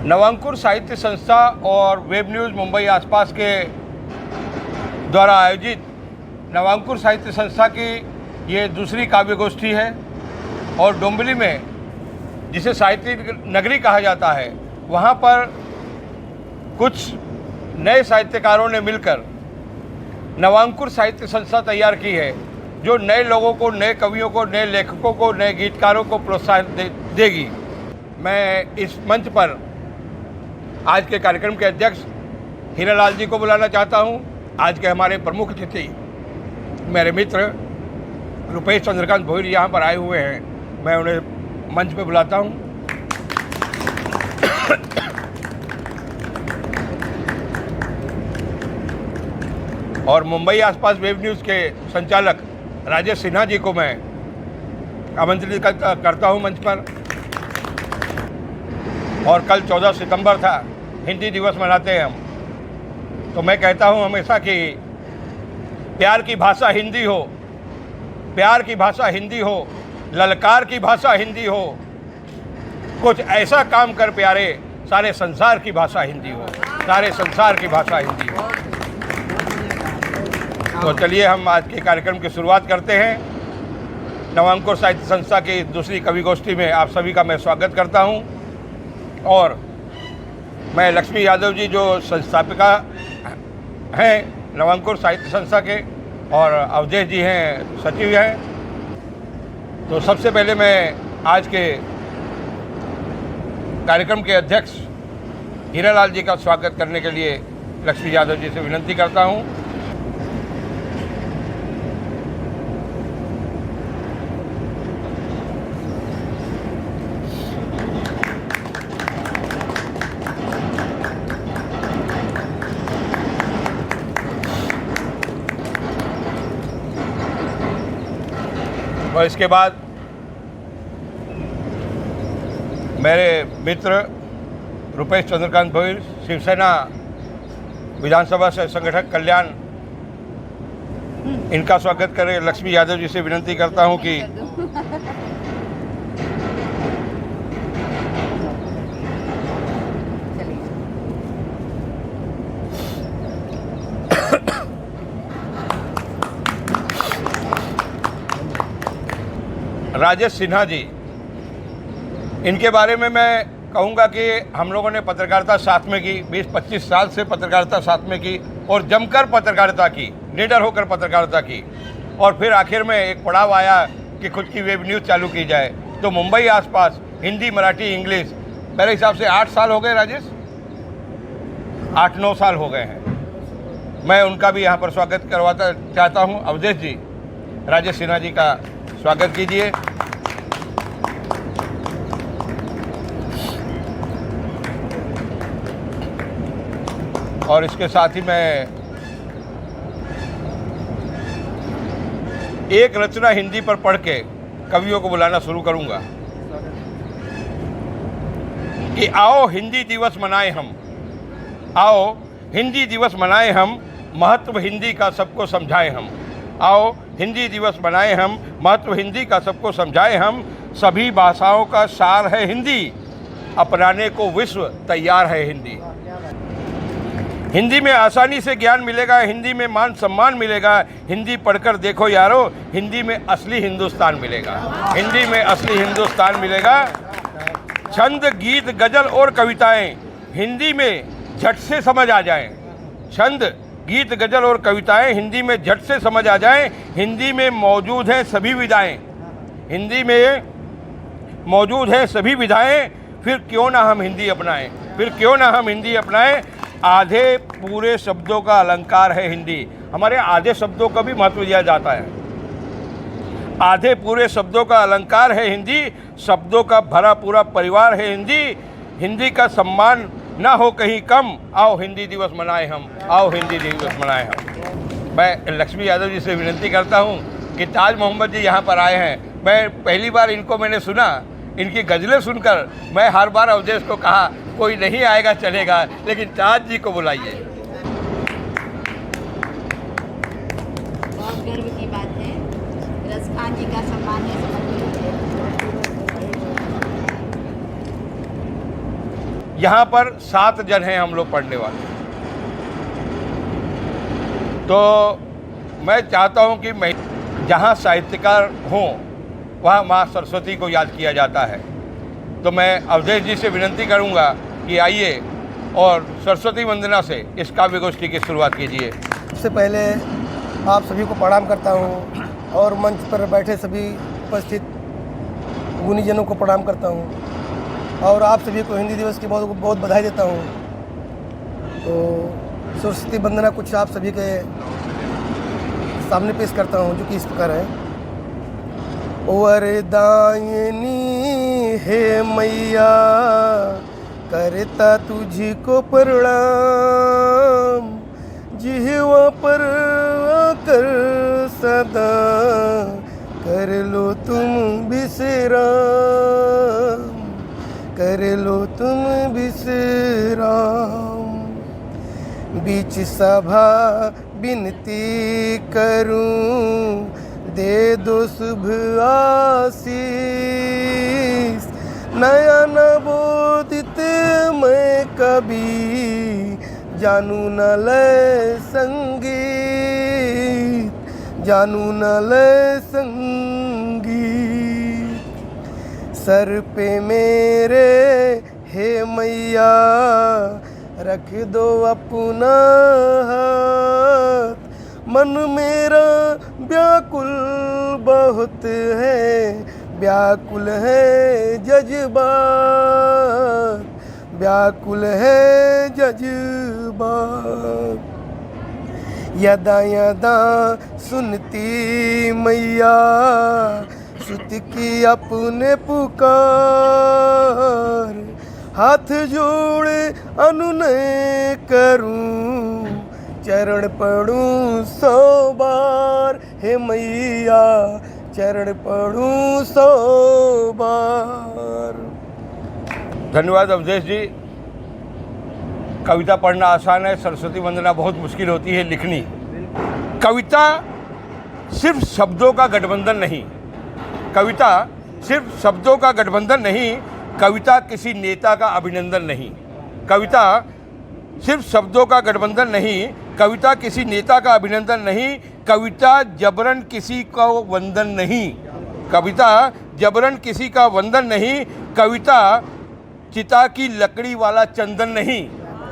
नवांकुर साहित्य संस्था और वेब न्यूज़ मुंबई आसपास के द्वारा आयोजित नवांकुर साहित्य संस्था की ये दूसरी काव्य गोष्ठी है और डोंबिवली में जिसे साहित्य नगरी कहा जाता है वहाँ पर कुछ नए साहित्यकारों ने मिलकर नवांकुर साहित्य संस्था तैयार की है जो नए लोगों को, नए कवियों को, नए लेखकों को, नए गीतकारों को प्रोत्साहन देगी। मैं इस मंच पर आज के कार्यक्रम के अध्यक्ष हीरालाल जी को बुलाना चाहता हूं। आज के हमारे प्रमुख अतिथि मेरे मित्र रुपेश चंद्रकांत भोईर यहाँ पर आए हुए हैं। मैं उन्हें मंच पर बुलाता हूं। और मुंबई आसपास वेब न्यूज़ के संचालक राजेश सिन्हा जी को मैं आमंत्रित करता हूं मंच पर। और कल 14 सितंबर था, हिंदी दिवस मनाते हैं हम। तो मैं कहता हूं हमेशा कि प्यार की भाषा हिंदी हो, प्यार की भाषा हिंदी हो, ललकार की भाषा हिंदी हो, कुछ ऐसा काम कर प्यारे सारे संसार की भाषा हिंदी हो, सारे संसार की भाषा हिंदी हो। तो चलिए हम आज के कार्यक्रम की शुरुआत करते हैं। नवांकुर साहित्य संस्था की दूसरी कवि गोष्ठी में आप सभी का मैं स्वागत करता हूं। और मैं लक्ष्मी यादव जी जो संस्थापिका हैं नवांकुर साहित्य संस्था के और अवधेश जी हैं सचिव हैं। तो सबसे पहले मैं आज के कार्यक्रम के अध्यक्ष हीरालाल जी का स्वागत करने के लिए लक्ष्मी यादव जी से विनती करता हूं। और इसके बाद मेरे मित्र रुपेश चंद्रकांत भोईर, शिवसेना विधानसभा से संगठक कल्याण, इनका स्वागत करें। लक्ष्मी यादव जी से विनती करता हूं कि राजेश सिन्हा जी, इनके बारे में मैं कहूँगा कि हम लोगों ने पत्रकारिता साथ में की, 20-25 साल से पत्रकारिता साथ में की और जमकर पत्रकारिता की, निडर होकर पत्रकारिता की। और फिर आखिर में एक पड़ाव आया कि खुद की वेब न्यूज़ चालू की जाए। तो मुंबई आसपास हिंदी, मराठी, इंग्लिश, मेरे हिसाब से 8 साल हो गए राजेश, 8-9 साल हो गए हैं। मैं उनका भी यहाँ पर स्वागत करवाता चाहता हूँ। अवधेश जी, राजेश सिन्हा जी का स्वागत कीजिए। और इसके साथ ही मैं एक रचना हिंदी पर पढ़ के कवियों को बुलाना शुरू करूंगा कि आओ हिंदी दिवस मनाएं हम, आओ हिंदी दिवस मनाएं हम, महत्व हिंदी का सबको समझाएं हम। आओ हिंदी दिवस मनाएं हम, महत्व हिंदी का सबको समझाएं हम। सभी भाषाओं का सार है हिंदी, अपनाने को विश्व तैयार है हिंदी। हिंदी में आसानी से ज्ञान मिलेगा, हिंदी में मान सम्मान मिलेगा। हिंदी पढ़कर देखो यारो, हिंदी में असली हिंदुस्तान मिलेगा, हिंदी में असली हिंदुस्तान मिलेगा। छंद, गीत, गजल और कविताएं हिंदी में झट से समझ आ जाएं। छंद, गीत, गजल और कविताएं हिंदी में झट से समझ आ जाएं। हिंदी में मौजूद हैं सभी विधाएं, हिंदी में मौजूद हैं सभी विधाएं। फिर क्यों ना हम हिंदी अपनाएं, फिर क्यों ना हम हिंदी अपनाएं। आधे पूरे शब्दों का अलंकार है हिंदी। हमारे आधे शब्दों का भी महत्व दिया जाता है। आधे पूरे शब्दों का अलंकार है हिंदी, शब्दों का भरा पूरा परिवार है हिंदी। हिंदी का सम्मान ना हो कहीं कम, आओ हिंदी दिवस मनाएं हम, आओ हिंदी दिवस मनाएं हम। मैं लक्ष्मी यादव जी से विनती करता हूं कि ताज मोहम्मद जी यहाँ पर आए हैं। मैं पहली बार इनको मैंने सुना, इनकी गज़लें सुनकर मैं हर बार अवधेश को कहा कोई नहीं आएगा चलेगा, लेकिन ताज जी को बुलाइए। बहुत गर्व की बात है, रसखान जी का सम्मान है। यहाँ पर 7 जन हैं हम लोग पढ़ने वाले। तो मैं चाहता हूँ कि मैं जहाँ साहित्यकार हों वहाँ माँ सरस्वती को याद किया जाता है। तो मैं अवधेश जी से विनती करूँगा कि आइए और सरस्वती वंदना से इस काव्य गोष्ठी की शुरुआत कीजिए। सबसे पहले आप सभी को प्रणाम करता हूँ और मंच पर बैठे सभी उपस्थित गुणीजनों को प्रणाम करता हूँ और आप सभी को हिंदी दिवस की बहुत बहुत बधाई देता हूँ। तो सरस्वती वंदना कुछ आप सभी के सामने पेश करता हूँ जो कि इस प्रकार है। वरदायिनी हे मैया करता तुझको प्रणाम, जिह्वा पर आकर सदा कर लो तुम विश्राम, कर लो तुम विश्राम। बीच सभा विनती करूं, दे दो शुभ आशीष, नया नवोदित मैं कभी जानू न लय संगीत, जानू न लय संगीत। सर पे मेरे हे मैया रख दो अपना हाथ, मन मेरा व्याकुल बहुत है, व्याकुल है जज्बात, व्याकुल है जज्बात। यदा यदा सुनती मैया सुत की अपने पुकार, हाथ जोड़े अनुनय करूं, चरण पढ़ूं 100 बार, हे मैया चरण पढ़ूं 100 बार। धन्यवाद अवधेश जी। कविता पढ़ना आसान है, सरस्वती वंदना बहुत मुश्किल होती है लिखनी। कविता सिर्फ शब्दों का गठबंधन नहीं, कविता सिर्फ शब्दों का गठबंधन नहीं, कविता किसी नेता का अभिनंदन नहीं, कविता सिर्फ शब्दों का गठबंधन नहीं, कविता किसी नेता का अभिनंदन नहीं, कविता जबरन किसी का वंदन नहीं, कविता जबरन किसी का वंदन नहीं, कविता चिता की लकड़ी वाला चंदन नहीं,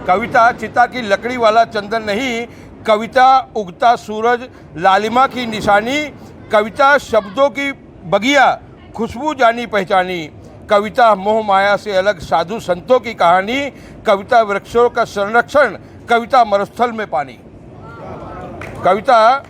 कविता चिता की लकड़ी वाला चंदन नहीं, कविता उगता सूरज लालिमा की निशानी, कविता शब्दों की बगिया खुशबू जानी पहचानी, कविता मोह माया से अलग साधु संतों की कहानी, कविता वृक्षों का संरक्षण, कविता मरुस्थल में पानी, कविता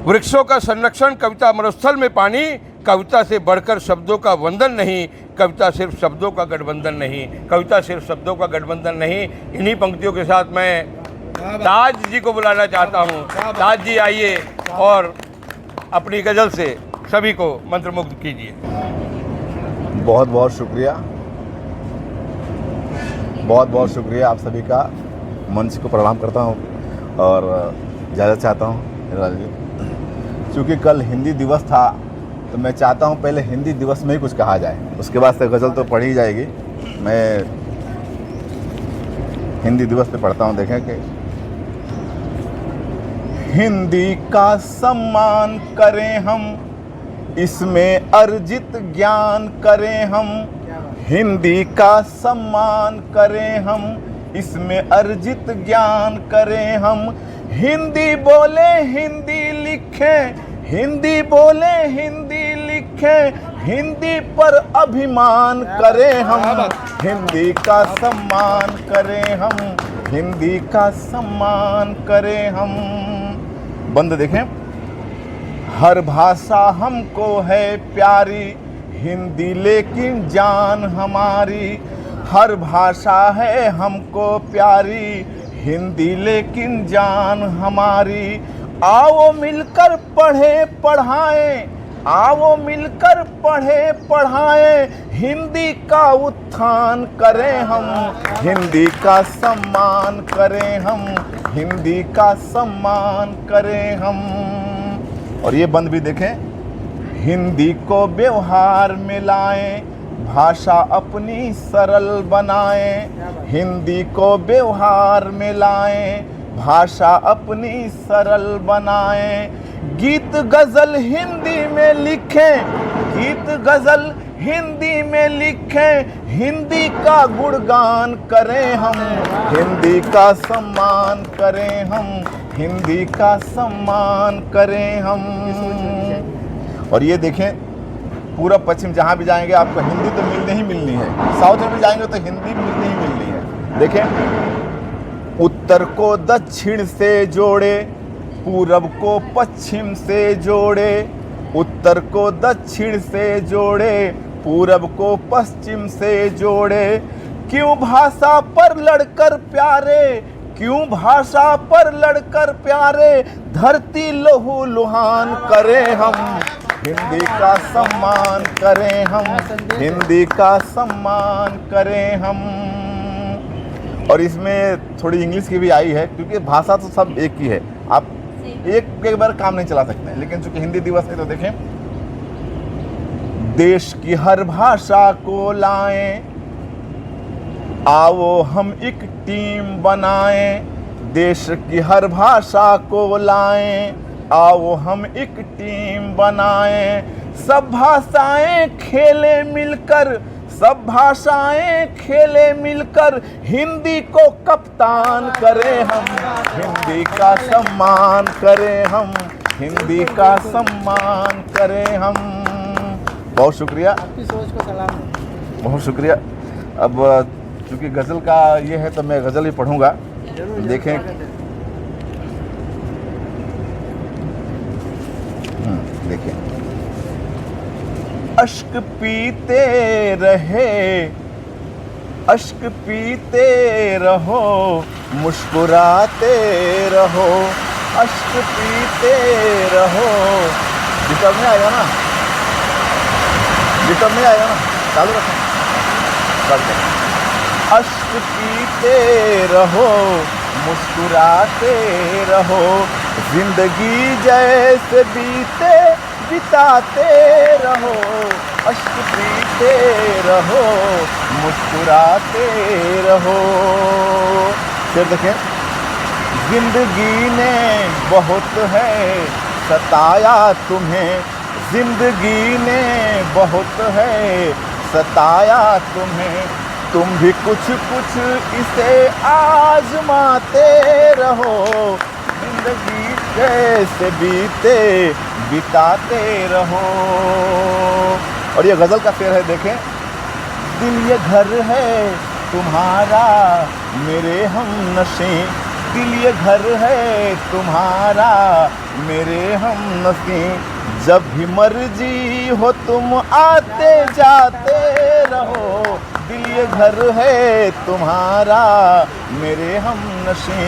वृक्षों का संरक्षण, कविता मरुस्थल में पानी, कविता से बढ़कर शब्दों का वंदन नहीं, कविता सिर्फ शब्दों का गठबंधन नहीं, कविता सिर्फ शब्दों का गठबंधन नहीं। इन्हीं पंक्तियों के साथ मैं ताज जी को बुलाना चाहता हूँ। ताज जी आइए और अपनी गज़ल से सभी को मंत्रमुग्ध कीजिए। बहुत बहुत शुक्रिया, बहुत बहुत शुक्रिया आप सभी का। मंच को प्रणाम करता हूँ और इजाज़त चाहता हूँ। चूँकि कल हिंदी दिवस था तो मैं चाहता हूँ पहले हिंदी दिवस में ही कुछ कहा जाए, उसके बाद से गज़ल तो पढ़ी जाएगी। मैं हिंदी दिवस पे पढ़ता हूँ। देखें कि हिंदी का सम्मान करें हम, इसमें अर्जित ज्ञान करें हम, हिंदी का सम्मान करें हम, इसमें अर्जित ज्ञान करें हम। हिंदी बोले हिंदी लिखें, हिंदी बोले हिंदी लिखें, हिंदी पर अभिमान करें हम, हिंदी का सम्मान करें हम, हिंदी का सम्मान करें हम। बंद देखें। हर भाषा हमको है प्यारी, हिंदी लेकिन जान हमारी, हर भाषा है हमको प्यारी, हिंदी लेकिन जान हमारी। आओ मिलकर पढ़े पढ़ाएं, आओ मिलकर पढ़े पढ़ाएं, हिंदी का उत्थान करें हम, हिंदी का सम्मान करें हम, हिंदी का सम्मान करें हम। और ये बंद भी देखें। हिंदी को व्यवहार में लाएं, भाषा अपनी सरल बनाएं, हिंदी को व्यवहार में लाएं, भाषा अपनी सरल बनाएं। गीत गजल हिंदी में लिखें, गीत गजल हिंदी में लिखें, हिंदी का गुणगान करें हम, हिंदी का सम्मान करें हम, हिंदी का सम्मान करें हम। और ये देखें, पूरब पश्चिम जहाँ भी जाएंगे आपको हिंदी तो मिलनी ही मिलनी है। साउथ में भी जाएंगे तो हिंदी मिलनी ही मिलनी है। देखें, उत्तर को दक्षिण से जोड़े, पूरब को पश्चिम से जोड़े, उत्तर को दक्षिण से जोड़े, पूरब को पश्चिम से जोड़े। क्यों भाषा पर लड़कर प्यारे, क्यों भाषा पर लड़कर प्यारे, धरती लहू लुहान करें हम, हिंदी का सम्मान करें हम, हिंदी का सम्मान करें हम। और इसमें थोड़ी इंग्लिश की भी आई है, क्योंकि भाषा तो सब एक ही है, आप एक बार काम नहीं चला सकते हैं। लेकिन चूंकि हिंदी दिवस है तो देखें, देश की हर भाषा को लाएं, आओ हम एक टीम बनाएं, देश की हर भाषा को लाएं, आओ हम एक टीम बनाएं। सब भाषाएं खेले मिलकर, सब भाषाएं खेले मिलकर, हिंदी को कप्तान करें हम, हिंदी का सम्मान करें हम, हिंदी का सम्मान करें हम। बहुत शुक्रिया, आपकी सोच को सलाम। बहुत शुक्रिया। अब चूंकि गज़ल का ये है तो मैं गज़ल ही पढ़ूंगा। देखें, देखें, अश्क पीते रहे, अश्क पीते रहो, मुस्कुराते रहो, अश्क पीते रहो। डिस्टर्ब नहीं आएगा ना, डिस्टर्ब नहीं आएगा ना, चालू रखें, करते। अश्क पीते रहो, मुस्कुराते रहो, जिंदगी जैसे बीते बिताते रहो, अश्क पीते रहो, मुस्कुराते रहो। फिर देखें, जिंदगी ने बहुत है सताया तुम्हें, जिंदगी ने बहुत है सताया तुम्हें, तुम भी कुछ कुछ इसे आजमाते रहो, जिंदगी कैसे बीते बिताते रहो। और ये गज़ल का शेर है, देखें, दिल ये घर है तुम्हारा मेरे हम नशे, दिल ये घर है तुम्हारा मेरे हम नशे, जब भी मर्जी हो तुम आते जाते रहो, दिल ये घर है तुम्हारा मेरे हम नशे,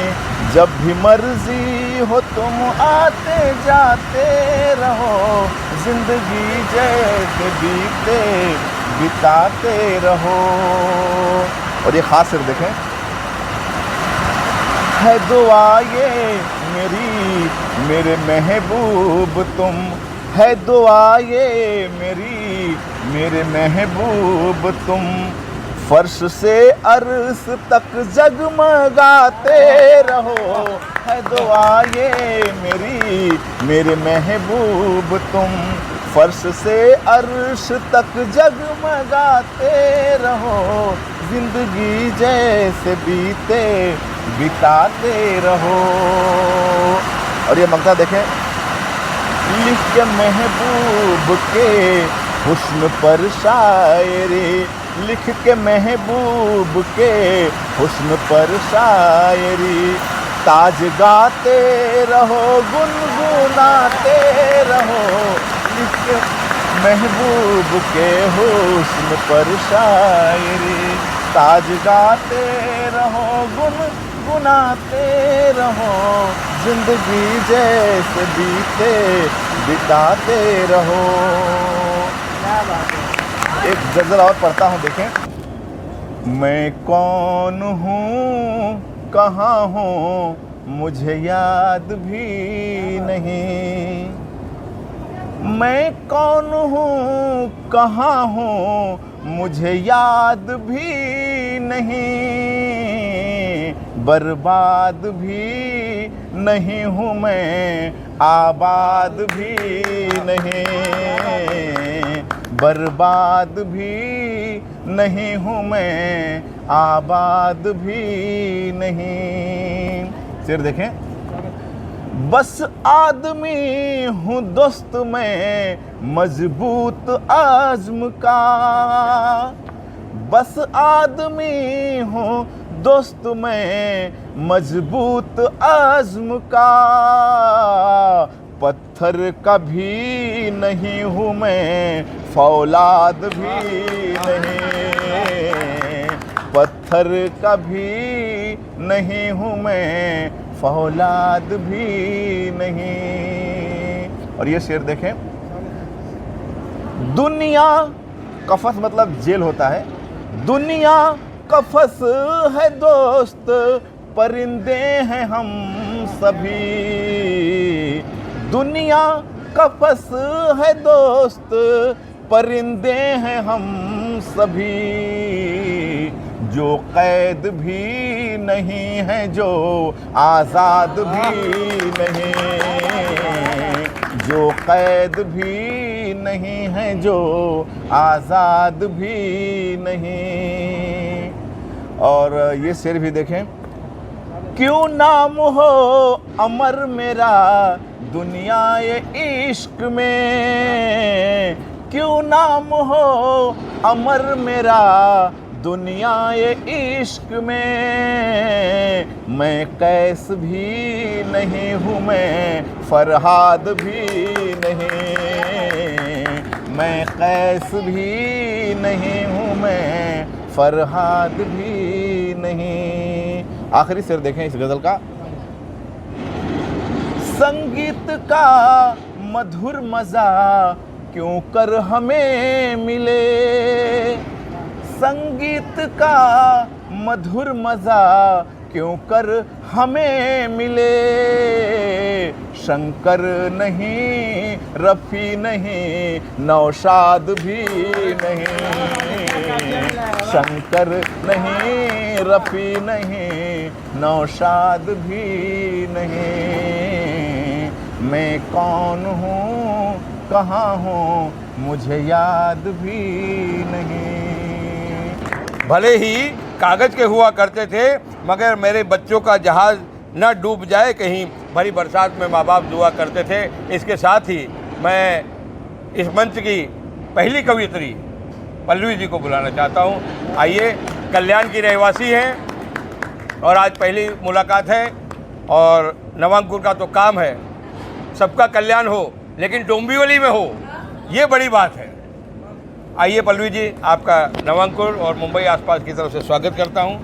जब भी मर्जी हो तुम आते जाते रहो, जिंदगी जैसे बीते बिताते रहो। और ये खास सिर्फ देखें, है दुआ ये मेरी मेरे महबूब तुम, है दुआ ये मेरी मेरे महबूब तुम, फर्श से अर्श तक जगमगाते रहो, है दुआ ये मेरी मेरे महबूब तुम, फर्श से अर्श तक जगमगाते रहो, जिंदगी जैसे बीते बिताते रहो। और ये मगता देखें, लिख के महबूब के हुस्न पर शायरी, लिख के महबूब के हुस्न पर शायरी, ताज गाते रहो गुनगुनाते रहो, लिख के महबूब के हुस्न पर शायरी, ताज गाते रहो गुनगुनाते रहो, जिंदगी जैसे बीते बिताते रहो। एक गज़ल और पढ़ता हूँ, देखें, मैं कौन हूँ कहाँ हूँ मुझे याद भी नहीं, मैं कौन हूँ कहाँ हूँ मुझे याद भी नहीं, बर्बाद भी नहीं हूँ मैं, आबाद भी नहीं, बर्बाद भी नहीं हूँ मैं, आबाद भी नहीं। शेर देखें। बस आदमी हूँ दोस्त मैं, मजबूत आज़्म का, बस आदमी हूँ दोस्त मैं, मजबूत आज़्म का, पत्थर का भी नहीं हूँ मैं, फौलाद भी नहीं, पत्थर का भी नहीं हूँ मैं, फौलाद भी नहीं। और ये शेर देखें। दुनिया कफस मतलब जेल होता है, दुनिया कफस है दोस्त, परिंदे हैं हम सभी, दुनिया कफस है दोस्त, परिंदे हैं हम सभी, जो कैद भी नहीं है, जो आज़ाद भी नहीं, जो कैद भी नहीं है, जो आज़ाद भी नहीं। और ये शेर भी देखें। क्यों नाम हो अमर मेरा दुनिया ये इश्क में, क्यों नाम हो अमर मेरा दुनिया ये इश्क में, मैं कैस भी नहीं हूँ मैं, फरहाद भी नहीं, मैं कैस भी नहीं हूँ मैं, फरहाद भी नहीं। आखिरी शेर देखें इस गज़ल का। संगीत का मधुर मज़ा क्यों कर हमें मिले, संगीत का मधुर मज़ा क्यों कर हमें मिले, शंकर नहीं रफ़ी नहीं नौशाद भी नहीं, शंकर नहीं रफ़ी नहीं नौशाद भी नहीं, मैं कौन हूँ कहाँ हूँ मुझे याद भी नहीं। भले ही कागज़ के हुआ करते थे, मगर मेरे बच्चों का जहाज़ न डूब जाए कहीं, भरी बरसात में माँ बाप दुआ करते थे। इसके साथ ही मैं इस मंच की पहली कवियत्री पल्लवी जी को बुलाना चाहता हूँ। आइए, कल्याण की रहवासी हैं और आज पहली मुलाकात है, और नवांकुर का तो काम है सबका कल्याण हो, लेकिन डोंबिवली में हो, ये बड़ी बात है। आइए पल्लवी जी, आपका नवांकुर और मुंबई आसपास की तरफ से स्वागत करता हूँ।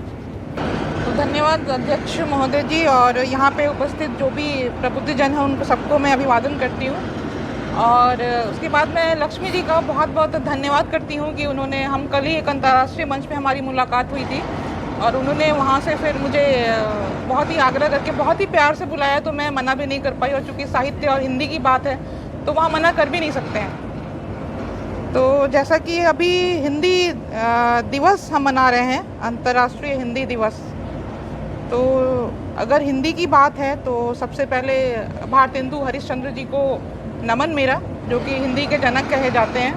तो धन्यवाद अध्यक्ष महोदय जी, और यहाँ पे उपस्थित जो भी प्रबुद्धजन हैं उनको सबको मैं अभिवादन करती हूँ। और उसके बाद मैं लक्ष्मी जी का बहुत बहुत धन्यवाद करती हूँ कि उन्होंने, हम कल ही एक अंतर्राष्ट्रीय मंच पे हमारी मुलाकात हुई थी और उन्होंने वहाँ से फिर मुझे बहुत ही आग्रह करके बहुत ही प्यार से बुलाया, तो मैं मना भी नहीं कर पाई। और चूँकि साहित्य और हिंदी की बात है तो वहाँ मना कर भी नहीं सकते हैं। तो जैसा कि अभी हिंदी दिवस हम मना रहे हैं, अंतर्राष्ट्रीय हिंदी दिवस, तो अगर हिंदी की बात है तो सबसे पहले भारतेंदु हरिश्चंद्र जी को नमन मेरा, जो कि हिंदी के जनक कहे जाते हैं।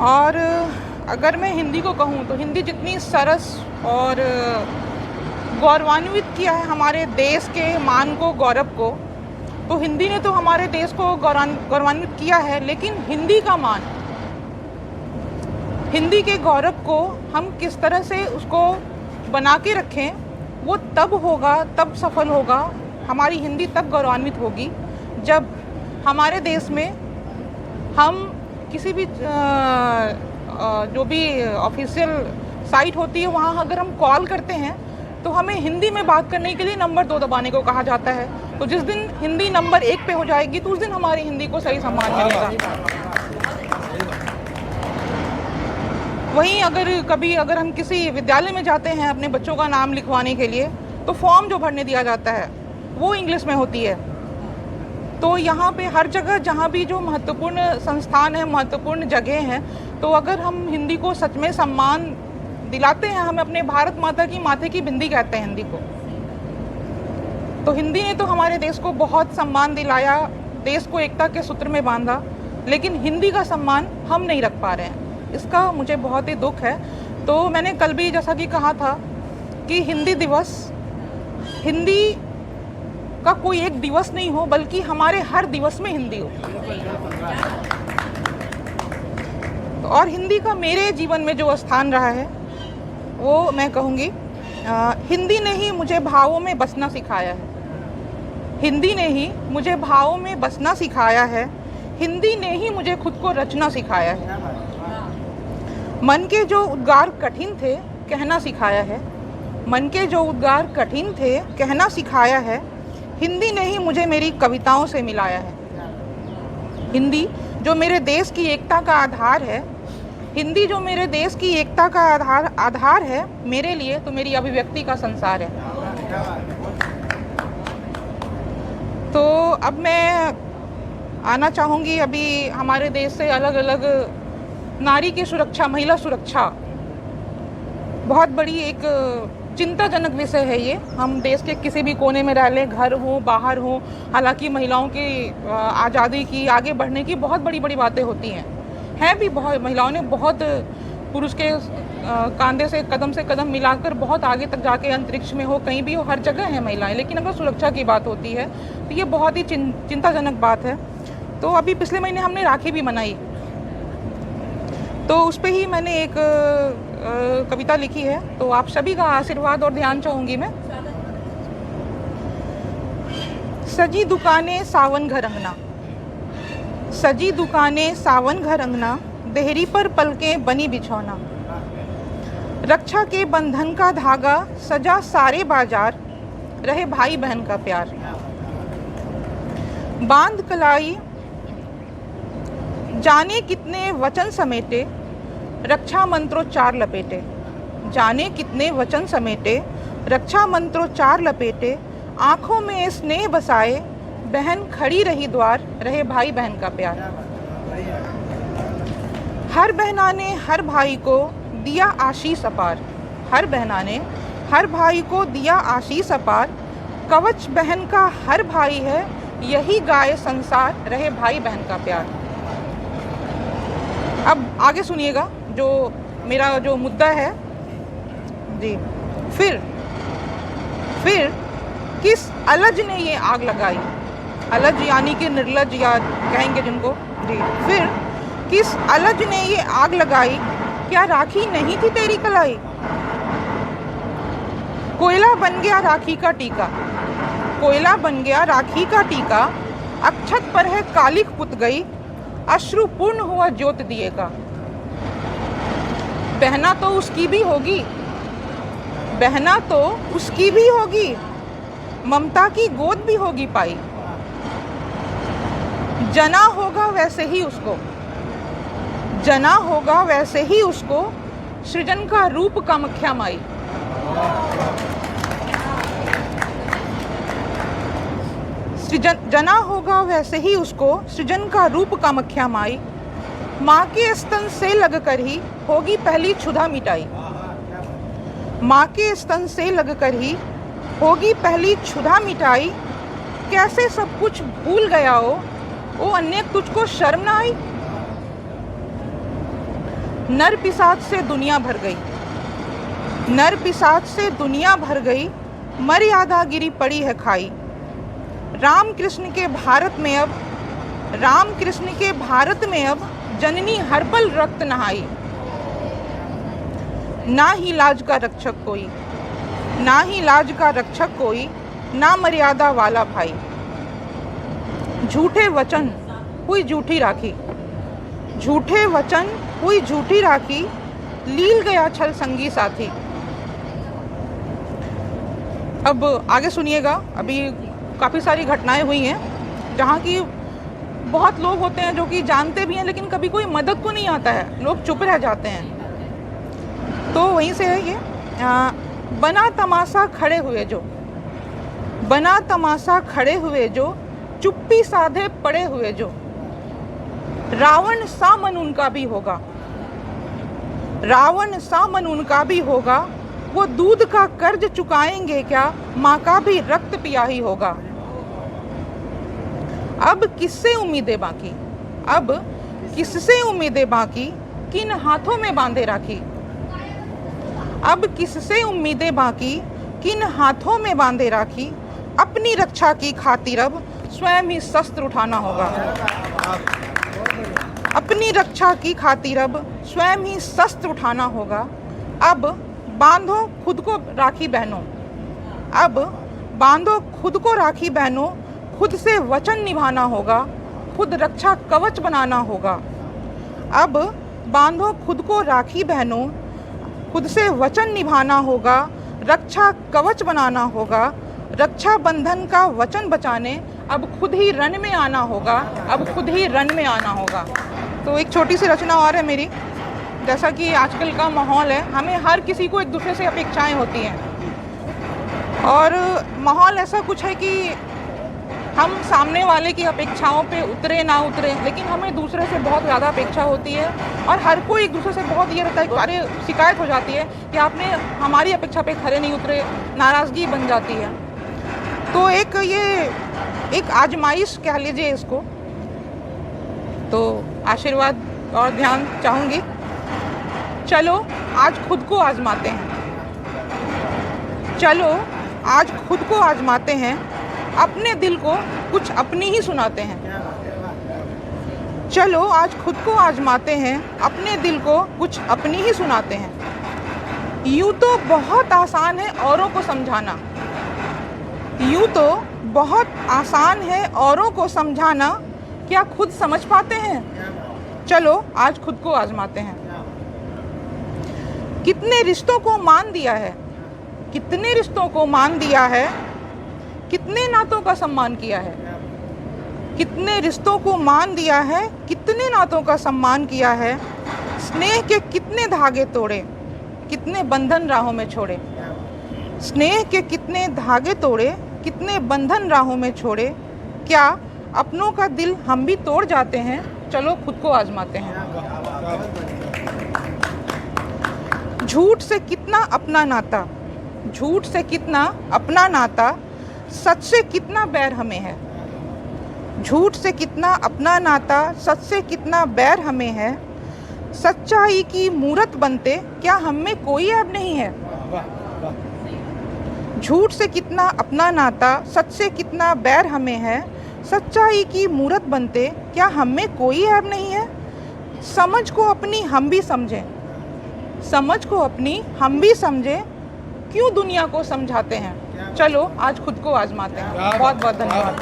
और अगर मैं हिंदी को कहूँ तो हिंदी जितनी सरस और गौरवान्वित किया है हमारे देश के मान को, गौरव को, तो हिंदी ने तो हमारे देश को गौरवान्वित किया है, लेकिन हिंदी का मान, हिंदी के गौरव को हम किस तरह से उसको बना के रखें, वो तब होगा, तब सफल होगा, हमारी हिंदी तब गौरवान्वित होगी जब हमारे देश में हम किसी भी जो भी ऑफिशियल साइट होती है वहाँ अगर हम कॉल करते हैं तो हमें हिंदी में बात करने के लिए नंबर 2 दबाने को कहा जाता है। तो जिस दिन हिंदी नंबर 1 पे हो जाएगी तो उस दिन हमारी हिंदी को सही सम्मान मिलेगा। वहीं अगर हम किसी विद्यालय में जाते हैं अपने बच्चों का नाम लिखवाने के लिए, तो फॉर्म जो भरने दिया जाता है वो इंग्लिश में होती है। तो यहाँ पे हर जगह जहाँ भी जो महत्वपूर्ण संस्थान है, महत्वपूर्ण जगह हैं, तो अगर हम हिंदी को सच में सम्मान दिलाते हैं, हमें अपने भारत माता की माथे की बिंदी कहते हैं हिंदी को, तो हिंदी ने तो हमारे देश को बहुत सम्मान दिलाया, देश को एकता के सूत्र में बांधा, लेकिन हिंदी का सम्मान हम नहीं रख पा रहे हैं। इसका मुझे बहुत ही दुख है। तो मैंने कल भी जैसा कि कहा था कि हिंदी दिवस, हिंदी का कोई एक दिवस नहीं हो, बल्कि हमारे हर दिवस में हिंदी हो। तो और हिंदी का मेरे जीवन में जो स्थान रहा है वो मैं कहूँगी, हिंदी ने ही मुझे भावों में बसना सिखाया है। हिंदी ने ही मुझे भावों में बसना सिखाया है। हिंदी ने ही मुझे खुद को रचना सिखाया है। मन के जो उद्गार कठिन थे कहना सिखाया है। मन के जो उद्गार कठिन थे कहना सिखाया है। हिंदी ने ही मुझे मेरी कविताओं से मिलाया है। हिंदी जो मेरे देश की एकता का आधार है, हिंदी जो मेरे देश की एकता का आधार है, मेरे लिए तो मेरी अभिव्यक्ति का संसार है। तो अब मैं आना चाहूँगी, अभी हमारे देश से अलग अलग नारी की सुरक्षा, महिला सुरक्षा बहुत बड़ी एक चिंताजनक विषय है ये। हम देश के किसी भी कोने में रह लें, घर हो बाहर हो, हालांकि महिलाओं की आज़ादी की, आगे बढ़ने की बहुत बड़ी बड़ी बातें होती हैं भी। बहुत महिलाओं ने बहुत पुरुष के कंधे से कदम मिलाकर बहुत आगे तक जाके, अंतरिक्ष में हो, कहीं भी हो, हर जगह है महिलाएं। लेकिन अगर सुरक्षा की बात होती है तो ये बहुत ही चिंताजनक बात है। तो अभी पिछले महीने हमने राखी भी मनाई, तो उस पर ही मैंने एक कविता लिखी है, तो आप सभी का आशीर्वाद और ध्यान चाहूँगी मैं। सजी दुकानें सावन घर अंगना, सजी दुकानें सावन घर अंगना, देहरी पर पलकें बनी बिछौना, रक्षा के बंधन का धागा सजा सारे बाजार, रहे भाई बहन का प्यार। बांध कलाई जाने कितने वचन समेटे, रक्षा मंत्रोच्चार लपेटे, जाने कितने वचन समेटे, रक्षा मंत्रोच्चार लपेटे, आंखों में स्नेह बसाए, बहन खड़ी रही द्वार, रहे भाई बहन का प्यार। हर बहना ने हर भाई को दिया आशीष अपार, हर बहना ने हर भाई को दिया आशीष अपार, कवच बहन का हर भाई है, यही गाय संसार, रहे भाई बहन का प्यार। अब आगे सुनिएगा जो मेरा जो मुद्दा है जी। फिर किस अलज ने ये आग लगाई, अलज यानी कि निर्लज या कहेंगे जिनको जी। फिर किस अलज ने ये आग लगाई, क्या राखी नहीं थी तेरी कलाई, कोयला बन गया राखी का टीका, कोयला बन गया राखी का टीका, अक्षत पर है कालिख पुत गई, अश्रु पूर्ण हुआ ज्योत दिए का। बहना तो उसकी भी होगी, बहना तो उसकी भी होगी, ममता की गोद भी होगी पाई, जना होगा वैसे ही उसको, जना होगा वैसे ही उसको, सृजन का रूप कामाख्या माई। जना होगा वैसे ही उसको, सृजन का रूप कामाख्या माई, माँ के स्तन से लगकर ही होगी पहली क्षुधा मिटाई, माँ के स्तन से लगकर ही होगी पहली क्षुधा मिटाई, कैसे सब कुछ भूल गया हो, ओ अन्य तुझको शर्म ना आई। नर पिशाच से दुनिया भर गई, नर पिशाच से दुनिया भर गई, मर्यादा गिरी पड़ी है खाई, राम कृष्ण के भारत में अब, राम कृष्ण के भारत में अब, जननी हर पल रक्त नहाई, ना ही लाज का रक्षक कोई, ना ही लाज का रक्षक कोई, ना मर्यादा वाला भाई, झूठे वचन हुई झूठी राखी, झूठे वचन हुई झूठी राखी, लील गया छल संगी साथी। अब आगे सुनिएगा, अभी काफ़ी सारी घटनाएं हुई हैं जहाँ की बहुत लोग होते हैं जो कि जानते भी हैं लेकिन कभी कोई मदद को नहीं आता है, लोग चुप रह जाते हैं। तो वहीं से है ये, बना तमाशा खड़े हुए जो, बना तमाशा खड़े हुए जो, चुप्पी साधे पड़े हुए जो, रावण सा मन उनका भी होगा, रावण सा मन उनका भी होगा, वो दूध का कर्ज चुकाएंगे क्या, माँ का भी रक्त पिया ही होगा। अब किससे उम्मीदें बाकी, अब किससे उम्मीदें बाकी, किन हाथों में बांधे राखी। अब किससे उम्मीदें बाकी, किन हाथों में बांधे राखी, अपनी रक्षा की खातिर अब स्वयं ही शस्त्र उठाना होगा। अपनी रक्षा की खातिर अब स्वयं ही शस्त्र उठाना होगा। अब बांधो खुद को राखी बहनों, अब बांधो खुद को राखी बहनों, खुद से वचन निभाना होगा, खुद रक्षा कवच बनाना होगा। अब बांधो खुद को राखी बहनों, खुद से वचन निभाना होगा, रक्षा कवच बनाना होगा। रक्षा बंधन का वचन बचाने अब खुद ही रण में आना होगा, अब खुद ही रण में आना होगा। तो एक छोटी सी रचना और है मेरी। जैसा कि आजकल का माहौल है, हमें हर किसी को एक दूसरे से अपेक्षाएं होती हैं और माहौल ऐसा कुछ है कि हम सामने वाले की अपेक्षाओं पे उतरे ना उतरे, लेकिन हमें दूसरे से बहुत ज़्यादा अपेक्षा होती है और हर कोई एक दूसरे से बहुत ये रहता है कि अरे शिकायत हो जाती है कि आपने हमारी अपेक्षा पे खरे नहीं उतरे, नाराज़गी बन जाती है। तो एक आजमाइश कह लीजिए इसको। तो आशीर्वाद और ध्यान चाहूँगी। चलो आज खुद को आजमाते हैं, चलो आज खुद को आजमाते हैं, अपने दिल को कुछ अपनी ही सुनाते हैं। चलो आज खुद को आजमाते हैं, अपने दिल को कुछ अपनी ही सुनाते हैं। यूँ तो बहुत आसान है औरों को समझाना, यूँ तो बहुत आसान है औरों को समझाना, क्या खुद समझ पाते हैं? चलो आज खुद को आजमाते हैं। कितने रिश्तों को मान दिया है, कितने रिश्तों को मान दिया है, कितने नातों का सम्मान किया है। कितने रिश्तों को मान दिया है, कितने नातों का सम्मान किया है। स्नेह के कितने धागे तोड़े, कितने बंधन राहों में छोड़े। स्नेह के कितने धागे तोड़े, कितने बंधन राहों में छोड़े। क्या अपनों का दिल हम भी तोड़ जाते हैं? चलो खुद को आजमाते हैं। झूठ से कितना अपना नाता, झूठ से कितना अपना नाता, सच से कितना बैर हमें है। झूठ से कितना अपना नाता, सच से कितना बैर हमें है। सच्चाई की मूरत बनते क्या हम में कोई ऐब नहीं है। झूठ से कितना अपना नाता, सच से कितना बैर हमें है। सच्चाई की मूरत बनते क्या हम में कोई ऐब नहीं है। समझ को अपनी हम भी समझें, समझ को अपनी हम भी समझें, क्यों दुनिया को समझाते हैं। चलो आज खुद को आजमाते हैं। बहुत बहुत धन्यवाद।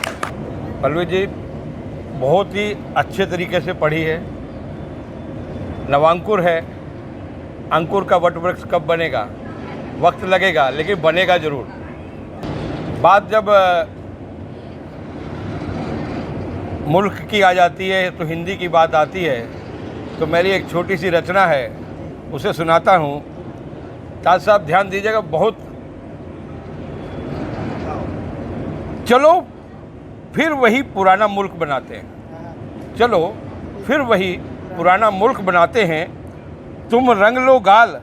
पल्लवी जी बहुत ही अच्छे तरीके से पढ़ी है। नवांकुर है, अंकुर का वट वृक्ष कब बनेगा, वक्त लगेगा लेकिन बनेगा ज़रूर। बात जब मुल्क की आ जाती है तो हिंदी की बात आती है, तो मेरी एक छोटी सी रचना है, उसे सुनाता हूँ। ताज साहब ध्यान दीजिएगा। बहुत चलो फिर वही पुराना मुल्क बनाते हैं, चलो फिर वही पुराना मुल्क बनाते हैं। तुम रंग लो गाल,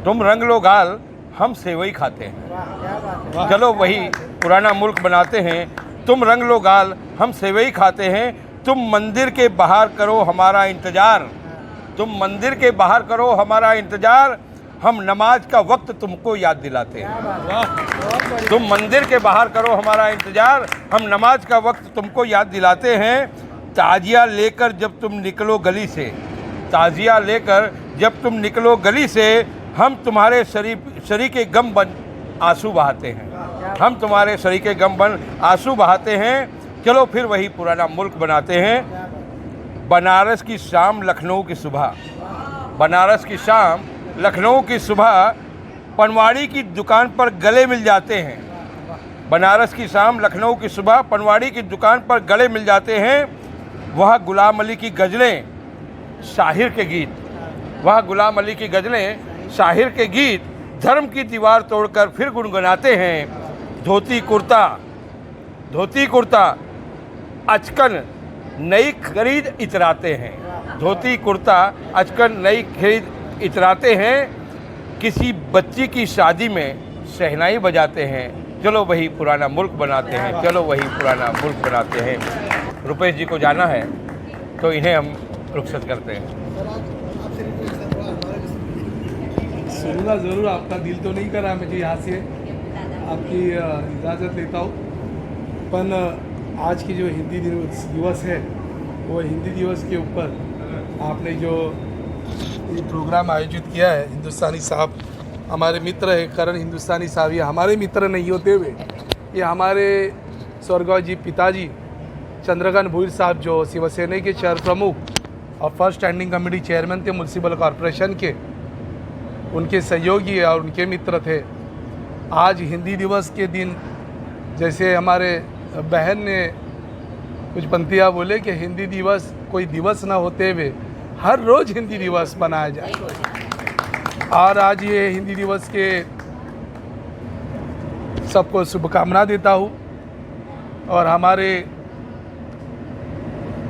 तुम रंग लो गाल, हम सेवई खाते हैं। चलो वही पुराना मुल्क बनाते हैं। तुम रंग लो गाल, हम सेवई खाते हैं। तुम मंदिर के बाहर करो हमारा इंतज़ार, तुम मंदिर के बाहर करो हमारा इंतज़ार, हम नमाज का वक्त तुमको याद दिलाते हैं। तुम मंदिर के बाहर करो हमारा इंतज़ार, हम नमाज का वक्त तुमको याद दिलाते हैं। ताजिया लेकर जब तुम निकलो गली से, ताजिया लेकर जब तुम निकलो गली से, हम तुम्हारे शरीके गम बन आंसू बहाते हैं। हम तुम्हारे शरीके गम बन आंसू बहाते हैं। चलो फिर वही पुराना मुल्क बनाते हैं। बनारस की शाम लखनऊ की सुबह, बनारस की शाम लखनऊ की सुबह, पनवाड़ी की दुकान पर गले मिल जाते हैं। बनारस की शाम लखनऊ की सुबह, पनवाड़ी की दुकान पर गले मिल जाते हैं। वह गुलाम अली की गज़लें, शाहिर के गीत, वह गुलाम अली की गज़लें, शाहिर के गीत, धर्म की दीवार तोड़कर फिर गुनगुनाते हैं। धोती कुर्ता, धोती कुर्ता, अचकन नई खरीद इतराते हैं। धोती कुर्ता आजकल नई खरीद इतराते हैं। किसी बच्ची की शादी में शहनाई बजाते हैं, चलो वही पुराना मुल्क बनाते हैं, चलो वही पुराना मुल्क बनाते हैं। रुपेश जी को जाना है तो इन्हें हम रुखसत करते हैं। सुनूंगा ज़रूर, आपका दिल तो नहीं करा मुझे यहाँ से आपकी इजाज़त लेता हूँ। पर आज की जो हिंदी दिवस है वो हिंदी दिवस के ऊपर आपने जो ये प्रोग्राम आयोजित किया है, हिंदुस्तानी साहब हमारे मित्र है, करण हिंदुस्तानी साहब, ये हमारे मित्र नहीं होते हुए ये हमारे स्वर्गीय जी पिताजी चंद्रकांत भोईर साहब जो शिवसेना के शहर प्रमुख और फर्स्ट स्टैंडिंग कमेटी चेयरमैन थे म्यूनसिपल कॉरपोरेशन के, उनके सहयोगी और उनके मित्र थे। आज हिंदी दिवस के दिन जैसे हमारे बहन ने कुछ पंक्तियाँ बोले कि हिंदी दिवस कोई दिवस ना होते हुए हर रोज़ हिंदी दिवस मनाया जाए, और आज ये हिंदी दिवस के सबको शुभकामना देता हूँ। और हमारे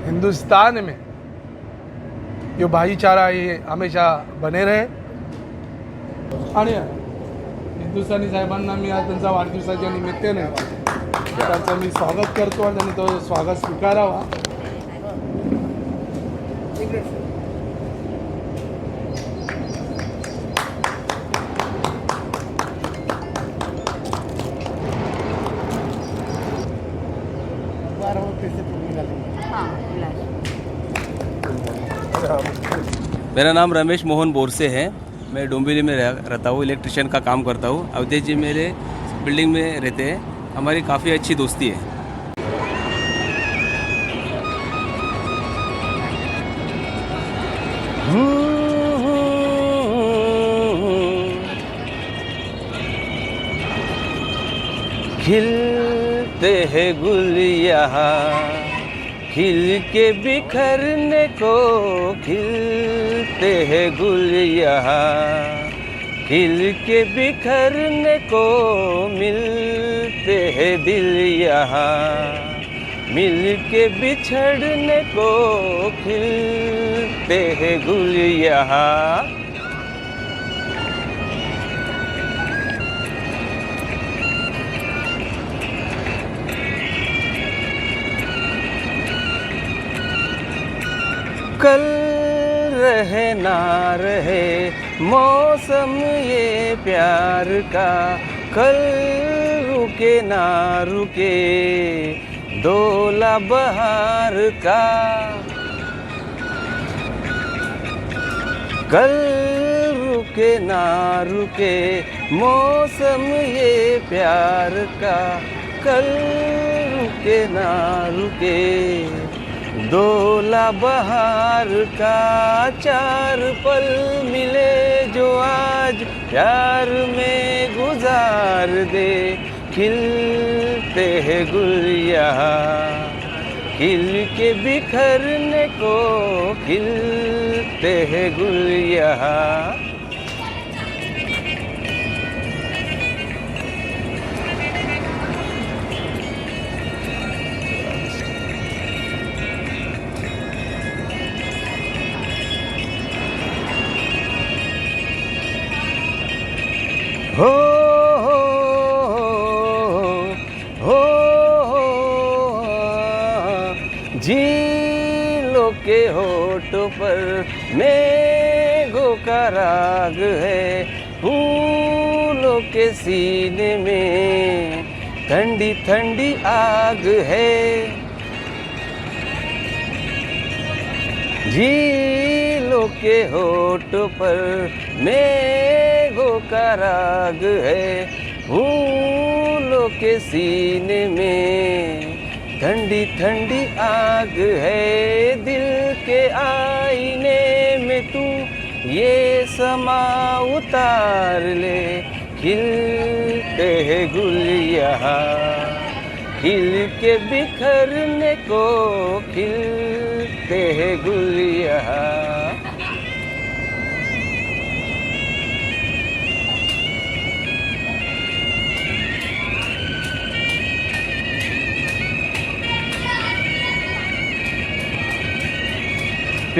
हिंदुस्तान में जो भाईचारा ये हमेशा बने रहे। आणि हिंदुस्थानी साहेबांना मी आज त्यांचा वाढदिवसाच्या निमित्ताने त्यांचं मी स्वागत करतो आणि त्यांनी तो स्वागत स्वीकारावा। मेरा नाम रमेश मोहन बोरसे है। मैं डोंबिवली में रहता हूँ, इलेक्ट्रिशियन का काम करता हूँ। अवधेश जी मेरे बिल्डिंग में रहते हैं, हमारी काफ़ी अच्छी दोस्ती है। खिलते हैं गुल यहाँ खिल के बिखरने को, खिलते हैं गुल यहाँ खिल के बिखरने को, मिलते हैं दिल यहाँ मिल के बिछड़ने को, खिलते हैं गुल यहाँ। कल रहे ना रहे मौसम ये प्यार का, कल रुके ना रुके डोला बहार का, कल रुके ना रुके मौसम ये प्यार का, कल रुके ना रुके डोला बहार का। चार पल मिले जो आज प्यार में गुजार दे, खिलते हैं गुल यहाँ खिल के बिखरने को, खिलते हैं गुल यहाँ। हो हो झीलों के होठों पर मेघों का राग है, फूलों के सीने में ठंडी ठंडी आग है। झीलों के होठों पर मेघों का राग है, फूलों के सीने में ठंडी ठंडी आग है। दिल के आईने में तू ये समा उतार ले, खिलते हैं गुल यहाँ खिल के बिखरने को, खिलते हैं गुल यहाँ।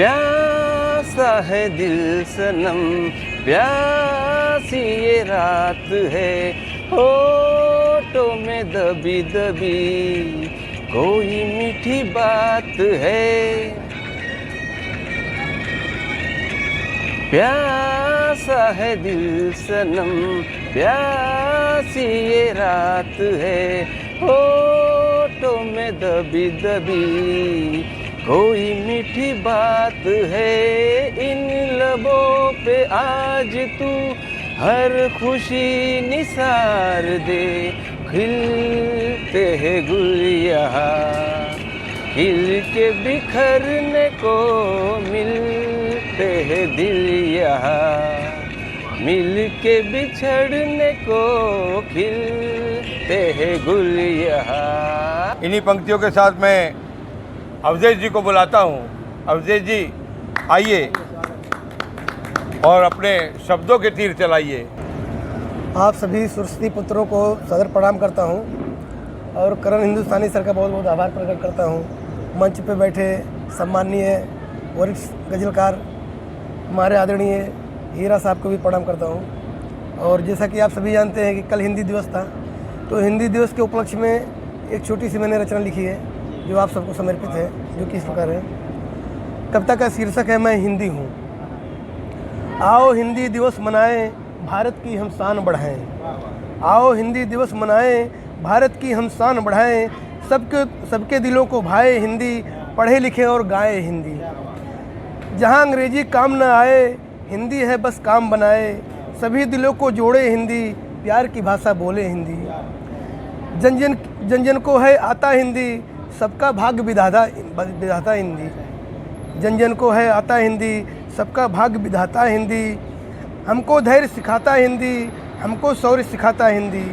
प्यासा है दिल सनम, प्यासी ये रात है, होठों में दबी दबी कोई मीठी बात है। प्यासा है दिल सनम, प्यासी ये रात है, होठों में दबी दबी कोई मीठी बात है। इन लबों पे आज तू हर खुशी निसार दे, खिलते हैं गुल यहाँ खिल के बिखरने को मिलते हैं दिल यहाँ, मिल के बिछड़ने को खिलते हैं गुल यहाँ। इन्हीं पंक्तियों के साथ मैं अवधेश जी को बुलाता हूँ। अवधेश जी आइए और अपने शब्दों के तीर चलाइए। आप सभी सुरसती पुत्रों को सदर प्रणाम करता हूँ और करण हिंदुस्तानी सर का बहुत बहुत आभार प्रकट करता हूँ। मंच पे बैठे सम्माननीय वरिष्ठ गज़लकार हमारे आदरणीय हीरा साहब को भी प्रणाम करता हूँ। और जैसा कि आप सभी जानते हैं कि कल हिंदी दिवस था, तो हिंदी दिवस के उपलक्ष्य में एक छोटी सी मैंने रचना लिखी है जो आप सबको समर्पित है, जो कि इस प्रकार है। कविता का शीर्षक है मैं हिंदी हूँ। आओ हिंदी दिवस मनाएं, भारत की हम शान बढ़ाएं। आओ हिंदी दिवस मनाएं, भारत की हम शान बढ़ाएं। सबके दिलों को भाए हिंदी, पढ़े लिखे और गाए हिंदी। जहाँ अंग्रेजी काम न आए, हिंदी है बस काम बनाए। सभी दिलों को जोड़े हिंदी, प्यार की भाषा बोले हिंदी। जन जन को है आता हिंदी, सबका भाग्य विधाता हिंदी। जन जन को है आता हिंदी, सबका भाग्य विधाता हिंदी। हमको धैर्य सिखाता हिंदी, हमको शौर्य सिखाता हिंदी।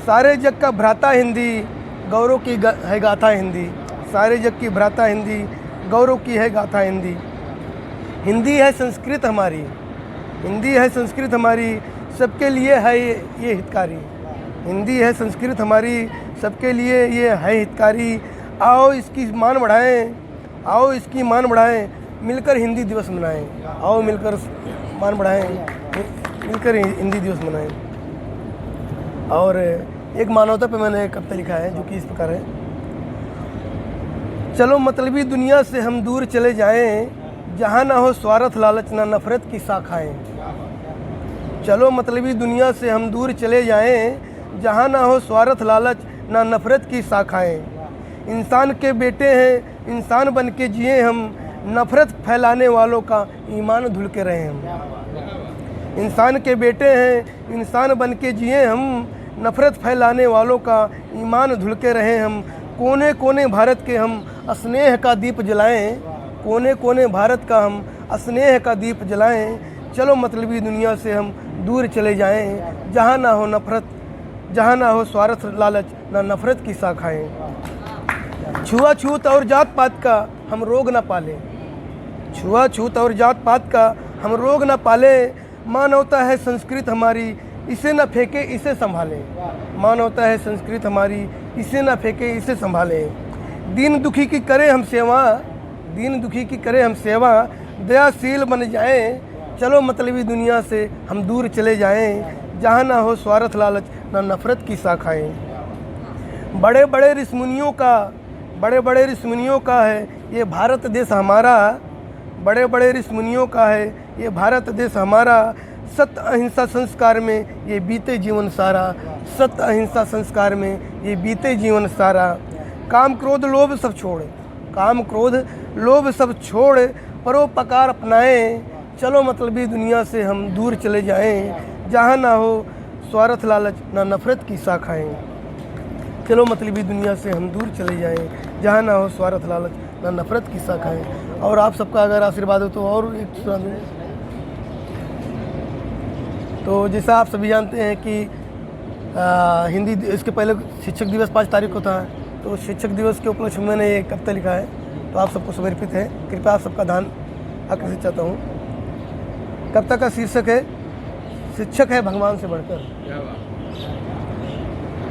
सारे जग का भ्राता हिंदी, गौरव की है गाथा हिंदी। सारे जग की भ्राता हिंदी, गौरव की है गाथा हिंदी। हिंदी है संस्कृत हमारी, हिंदी है संस्कृत हमारी, सबके लिए है ये हितकारी। हिंदी है संस्कृत हमारी, सबके लिए ये है हितकारी। आओ इसकी मान बढ़ाएं, आओ इसकी मान बढ़ाएं, मिलकर हिंदी दिवस मनाएं। आओ मिलकर मान बढ़ाएं, मिलकर हिंदी दिवस मनाएं। और एक मानवता पे मैंने कविता लिखा है जो कि इस प्रकार है। चलो मतलबी दुनिया से हम दूर चले जाएं, जहाँ ना हो स्वार्थ लालच ना नफरत की शाखाएं। चलो मतलबी दुनिया से हम दूर चले जाएं, जहाँ ना हो स्वार्थ लालच ना नफरत की शाखाएं। इंसान के बेटे हैं, इंसान बन के जिए हम, नफरत फैलाने वालों का ईमान धुल के रहे हम। इंसान के बेटे हैं, इंसान बन के जिए हम, नफरत फैलाने वालों का ईमान धुल के रहे हम। कोने कोने भारत के हम स्नेह का दीप जलाएं, कोने कोने भारत का हम स्नेह का दीप जलाएं। चलो मतलबी दुनिया से हम दूर चले जाएं, जहाँ ना हो नफरत, जहाँ ना हो स्वार्थ लालच ना नफरत की शाखाएं। छुआछूत और जात पात का हम रोग न पालें, छुआछूत और जात पात का हम रोग न पालें। मानवता है संस्कृत हमारी, इसे न फेंके इसे संभालें। मानवता है संस्कृत हमारी, इसे न फेंके इसे संभालें। दीन दुखी की करें हम सेवा, दीन दुखी की करें हम सेवा, दयाशील बन जाएं। चलो मतलबी दुनिया से हम दूर चले जाएं, जहाँ ना हो स्वार्थ लालच ना नफरत की शाखाएं। बड़े बड़े ऋषिमुनियों का, बड़े बड़े ऋषिमुनियों का है ये भारत देश हमारा। बड़े बड़े ऋषिमुनियों का है ये भारत देश हमारा। सत्य अहिंसा संस्कार में ये बीते जीवन सारा, सत्य अहिंसा संस्कार में ये बीते जीवन सारा। काम क्रोध लोभ सब छोड़, काम क्रोध लोभ सब छोड़, परोपकार अपनाएं। चलो मतलबी दुनिया से हम दूर चले जाएं, जहाँ ना हो स्वार्थ लालच ना नफरत की शाखाएं। चलो मतलबी दुनिया से हम दूर चले जाएं, जहाँ ना हो स्वार्थ लालच ना नफरत की शाखाएं। और आप सबका अगर आशीर्वाद हो तो और एक सुना दूँ। तो जैसा आप सभी जानते हैं कि हिंदी, इसके पहले शिक्षक दिवस 5 तारीख को था, तो शिक्षक दिवस के उपलक्ष्य में मैंने ये कविता लिखा है, तो आप सबको समर्पित है। कृपया आप सबका ध्यान आकर्षित चाहता हूँ। कविता का शीर्षक है शिक्षक है भगवान से बढ़कर।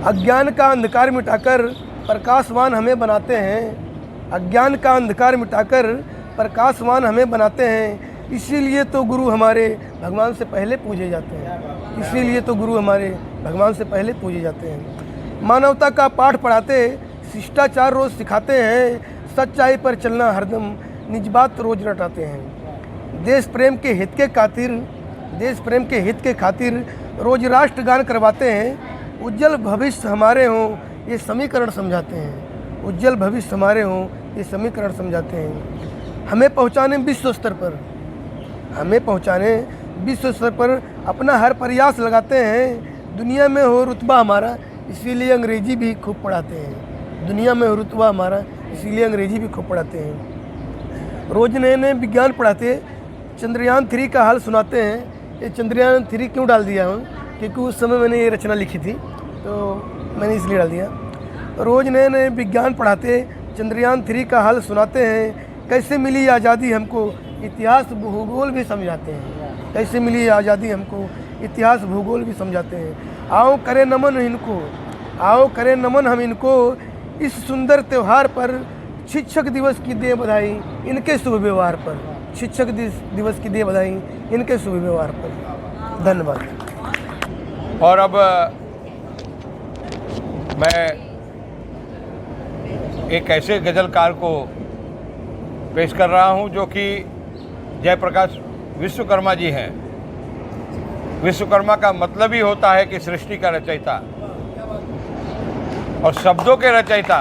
अज्ञान का अंधकार मिटाकर प्रकाशवान हमें बनाते हैं। अज्ञान का अंधकार मिटाकर प्रकाशवान हमें बनाते हैं। इसीलिए तो गुरु हमारे भगवान से पहले पूजे जाते हैं। इसीलिए तो गुरु हमारे भगवान से पहले पूजे जाते हैं। मानवता का पाठ पढ़ाते, शिष्टाचार रोज़ सिखाते हैं, सच्चाई पर चलना हरदम निज बात रोज़ रटाते हैं। देश प्रेम के हित के खातिर रोज़ राष्ट्रगान करवाते हैं। उज्जवल भविष्य हमारे हों ये समीकरण समझाते हैं। उज्जवल भविष्य हमारे हों ये समीकरण समझाते हैं। हमें पहुँचाने विश्व स्तर पर अपना हर प्रयास लगाते हैं। दुनिया में हो रुतबा हमारा इसीलिए अंग्रेजी भी खूब पढ़ाते हैं। दुनिया में हो रुतबा हमारा इसीलिए अंग्रेजी भी खूब पढ़ाते हैं। रोज़ नए नए विज्ञान पढ़ाते, चंद्रयान 3 का हाल सुनाते हैं। ये चंद्रयान 3 क्यों डाल दिया हूँ, क्योंकि उस समय मैंने ये रचना लिखी थी तो मैंने इसलिए डाल दिया। रोज़ नए नए विज्ञान पढ़ाते, चंद्रयान 3 का हाल सुनाते हैं। कैसे मिली आज़ादी हमको इतिहास भूगोल भी समझाते हैं। कैसे मिली आज़ादी हमको इतिहास भूगोल भी समझाते हैं। आओ करें नमन हम इनको इस सुंदर त्यौहार पर। शिक्षक दिवस की दे बधाई इनके शुभ व्यवहार पर। शिक्षक दिवस की दे बधाई इनके शुभ व्यवहार पर। धन्यवाद। और अब मैं एक ऐसे गज़लकार को पेश कर रहा हूं जो कि जयप्रकाश विश्वकर्मा जी हैं। विश्वकर्मा का मतलब ही होता है कि सृष्टि का रचयिता और शब्दों के रचयिता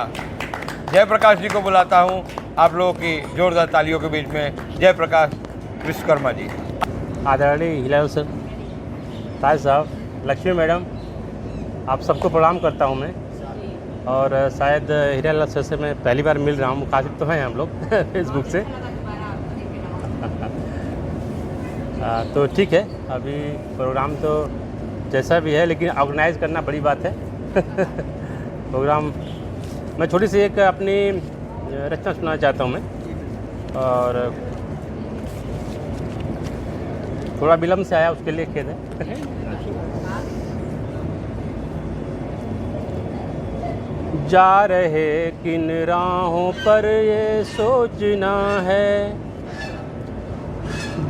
जयप्रकाश जी को बुलाता हूं आप लोगों की जोरदार तालियों के बीच में। जयप्रकाश विश्वकर्मा जी। आदरणीय हिलाल सर, ताज साहब, लक्ष्मी मैडम, आप सबको प्रणाम करता हूं मैं। और शायद हीरालाल सर से मैं पहली बार मिल रहा हूँ, मुखातिब तो हैं हम लोग फेसबुक से। तो ठीक है, अभी प्रोग्राम तो जैसा भी है लेकिन ऑर्गेनाइज करना बड़ी बात है। प्रोग्राम मैं छोटी सी एक अपनी रचना सुनाना चाहता हूँ मैं, और थोड़ा विलम्ब से आया उसके लिए खेद है। जा रहे किन राहों पर ये सोचना है,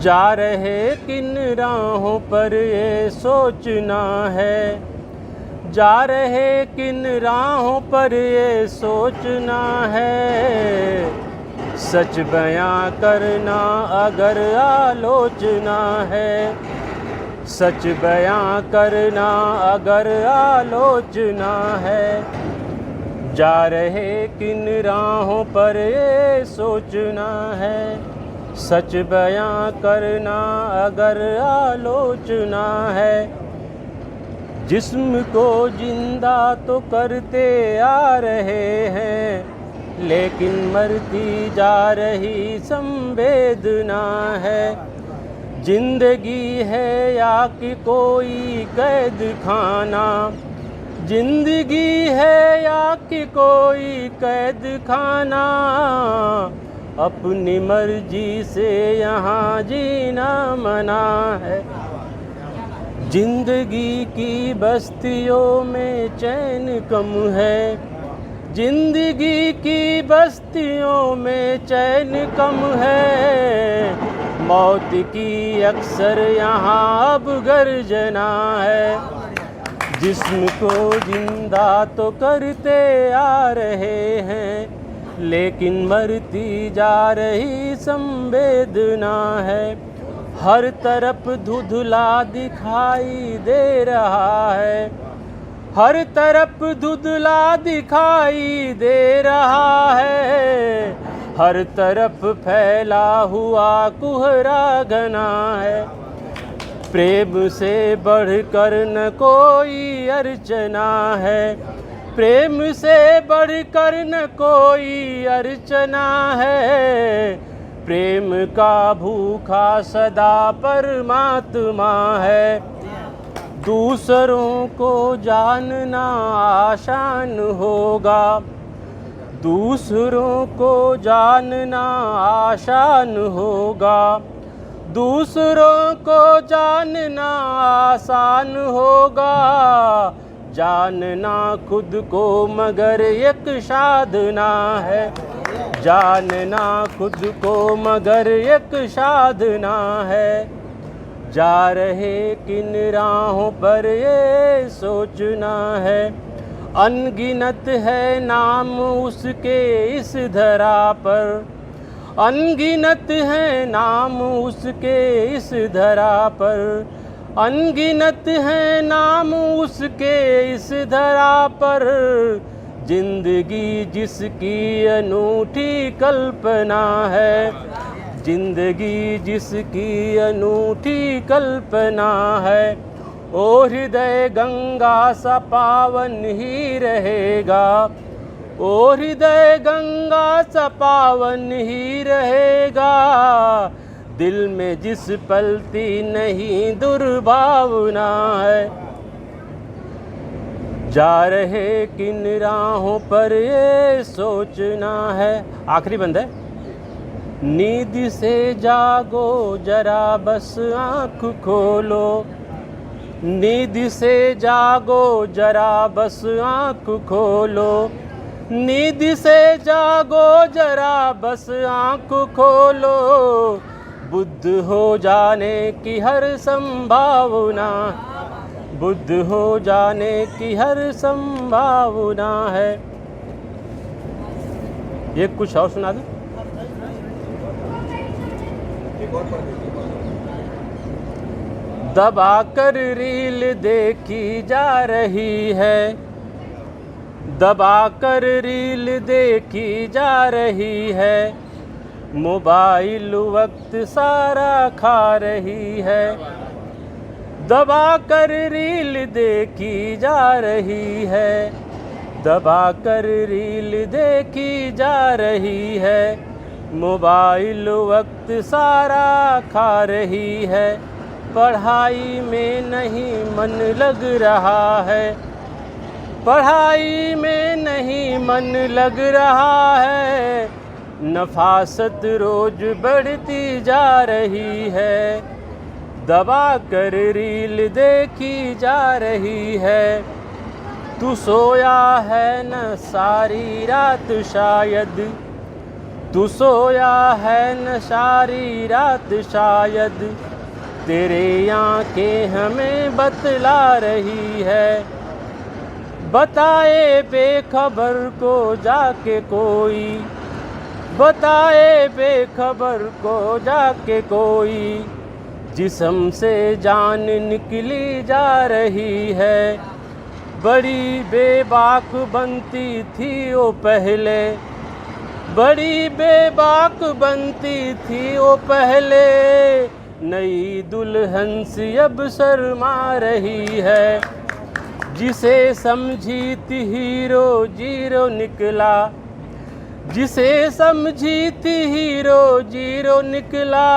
जा रहे किन राहों पर ये सोचना है, जा रहे किन राहों पर ये सोचना है। सच बयां करना अगर आलोचना है, सच बयां करना अगर आलोचना है। जा रहे किन राहों पर ये सोचना है, सच बयां करना अगर आलोचना है। जिस्म को जिंदा तो करते आ रहे हैं, लेकिन मरती जा रही संवेदना है। जिंदगी है या कि कोई कैद खाना, जिंदगी है या कि कोई कैद खाना। अपनी मर्जी से यहाँ जीना मना है। जिंदगी की बस्तियों में चैन कम है, जिंदगी की बस्तियों में चैन कम है। मौत की अक्सर यहाँ अब गर्जना है। जिस्म को जिंदा तो करते आ रहे हैं, लेकिन मरती जा रही संवेदना है। हर तरफ धुंधला दिखाई दे रहा है, हर तरफ धुंधला दिखाई दे रहा है। हर तरफ फैला हुआ कुहरा घना है। प्रेम से बढ़कर न कोई अर्चना है, प्रेम से बढ़कर न कोई अर्चना है। प्रेम का भूखा सदा परमात्मा है। दूसरों को जानना आसान होगा, दूसरों को जानना आसान होगा। दूसरों को जानना आसान होगा, जानना खुद को मगर एक साधना है। जानना खुद को मगर एक साधना है, जा रहे किन राहों पर ये सोचना है। अनगिनत है नाम उसके इस धरा पर, अनगिनत है नाम उसके इस धरा पर, अनगिनत है नाम उसके इस धरा पर। जिंदगी जिसकी अनूठी कल्पना है, जिंदगी जिसकी अनूठी कल्पना है। ओ हृदय गंगा सा पावन ही रहेगा, ओ हृदय गंगा सा पावन ही रहेगा। दिल में जिस पलती नहीं दुर्भावना है, जा रहे किन राहों पर ये सोचना है। आखिरी बंद है। नींद से जागो जरा बस आँख खोलो, नींद से जागो जरा बस आँख खोलो, नींद से जागो जरा बस आँख खोलो। बुद्ध हो जाने की हर संभावना, बुद्ध हो जाने की हर संभावना है। ये कुछ और सुना दो। दबा कर रील देखी जा रही है, दबा कर रील देखी जा रही है। मोबाइल वक्त सारा खा रही है, दबा कर रील देखी जा रही है, दबा कर रील देखी जा रही है। मोबाइल वक्त सारा खा रही है, पढ़ाई में नहीं मन लग रहा है, पढ़ाई में नहीं मन लग रहा है। नफासत रोज बढ़ती जा रही है, दबा कर रील देखी जा रही है। तू सोया है न सारी रात शायद, तू सोया है न सारी रात शायद। तेरे आँखें हमें बतला रही है, बताए बेखबर को जाके कोई, बताए बेखबर को जाके कोई। जिस्म से जान निकली जा रही है, बड़ी बेबाक बनती थी वो पहले, बड़ी बेबाक बनती थी वो पहले। नई दुल्हन सी अब शर्मा रही है, जिसे समझी थी हीरो जीरो निकला, जिसे समझी थी हीरो जीरो निकला।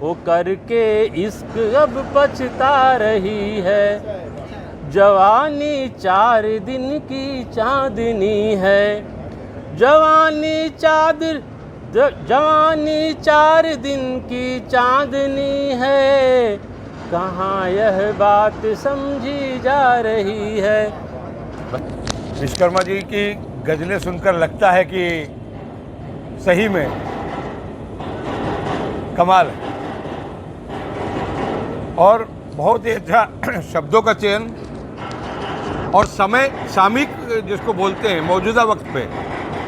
वो करके इश्क अब पछता रही है, जवानी 4 दिन की चांदनी है, जवानी जवानी 4 दिन की चांदनी है। कहाँ यह बात समझी जा रही है। विश्वकर्मा जी की गज़लें सुनकर लगता है कि सही में कमाल है, और बहुत ही अच्छा शब्दों का चयन और समय सामयिक जिसको बोलते हैं, मौजूदा वक्त पे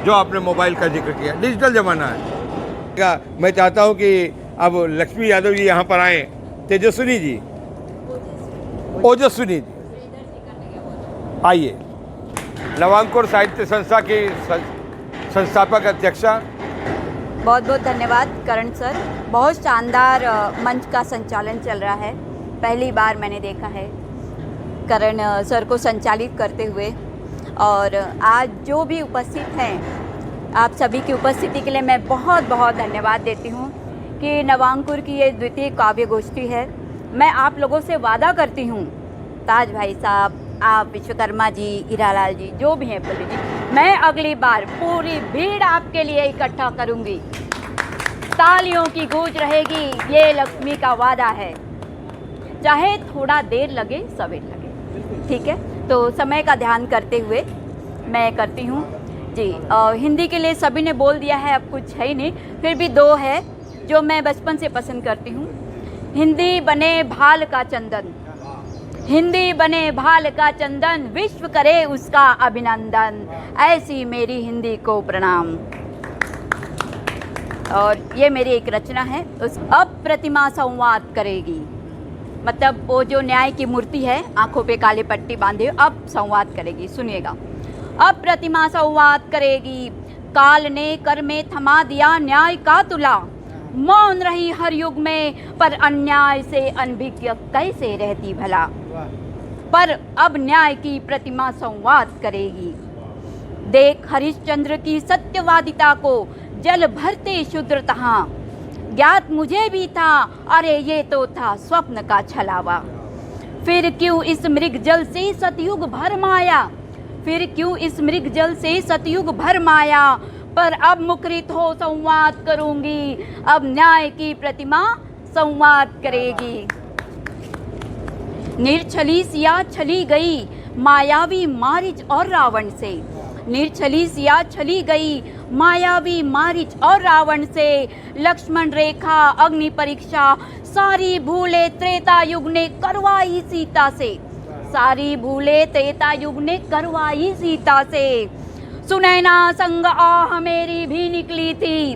जो आपने मोबाइल का जिक्र किया, डिजिटल ज़माना है क्या। मैं चाहता हूं कि अब लक्ष्मी यादव जी यहाँ पर आए, तेजस्विनी जी, ओजस्विनी जी आइए। नवांकुर साहित्य संस्था की संस्थापक अध्यक्षा। बहुत बहुत धन्यवाद करण सर। बहुत शानदार मंच का संचालन चल रहा है, पहली बार मैंने देखा है करण सर को संचालित करते हुए। और आज जो भी उपस्थित हैं, आप सभी की उपस्थिति के लिए मैं बहुत बहुत धन्यवाद देती हूँ कि नवांकुर की ये द्वितीय काव्य गोष्ठी है। मैं आप लोगों से वादा करती हूँ, ताज भाई साहब, आप, विश्वकर्मा जी, हीरालाल जी, जो भी हैं बोले जी, मैं अगली बार पूरी भीड़ आपके लिए इकट्ठा करूँगी, तालियों की गूंज रहेगी, ये लक्ष्मी का वादा है। चाहे थोड़ा देर लगे सवेर लगे, ठीक है। तो समय का ध्यान करते हुए मैं करती हूँ जी हिंदी के लिए सभी ने बोल दिया है, अब कुछ है ही नहीं, फिर भी दो है जो मैं बचपन से पसंद करती हूँ। हिंदी बने भाल का चंदन, हिंदी बने भाल का चंदन, विश्व करे उसका अभिनंदन, ऐसी मेरी हिंदी को प्रणाम। और ये मेरी एक रचना है। उस अब प्रतिमा संवाद करेगी, मतलब वो जो न्याय की मूर्ति है, आंखों पे काली पट्टी बांधे, अब संवाद करेगी। सुनिएगा। अब प्रतिमा संवाद करेगी, काल ने कर में थमा दिया न्याय का तुला, मौन रही हर युग में, पर अन्याय से अनभिज्ञ कैसे रहती भला। पर अब न्याय की प्रतिमा संवाद करेगी। देख हरिश्चंद्र की सत्यवादिता को, जल भरते शूद्र तहाँ, ज्ञात मुझे भी था, अरे ये तो था स्वप्न का छलावा। फिर क्यों इस मृग जल से सतयुग भर माया, फिर क्यों इस मृग जल से सतयुग भर माया, पर अब मुखरित हो संवाद करूंगी, अब न्याय की प्रतिमा संवाद करेगी। निर्छली सिया छली गई मायावी मारिच और रावण से, निर्छली सिया छली गई मायावी मारिच और रावण से, लक्ष्मण रेखा अग्नि परीक्षा सारी भूले त्रेता युग ने करवाई सीता से, सारी भूले त्रेता युग ने करवाई सीता से। सुनैना संग आह मेरी भी निकली थी,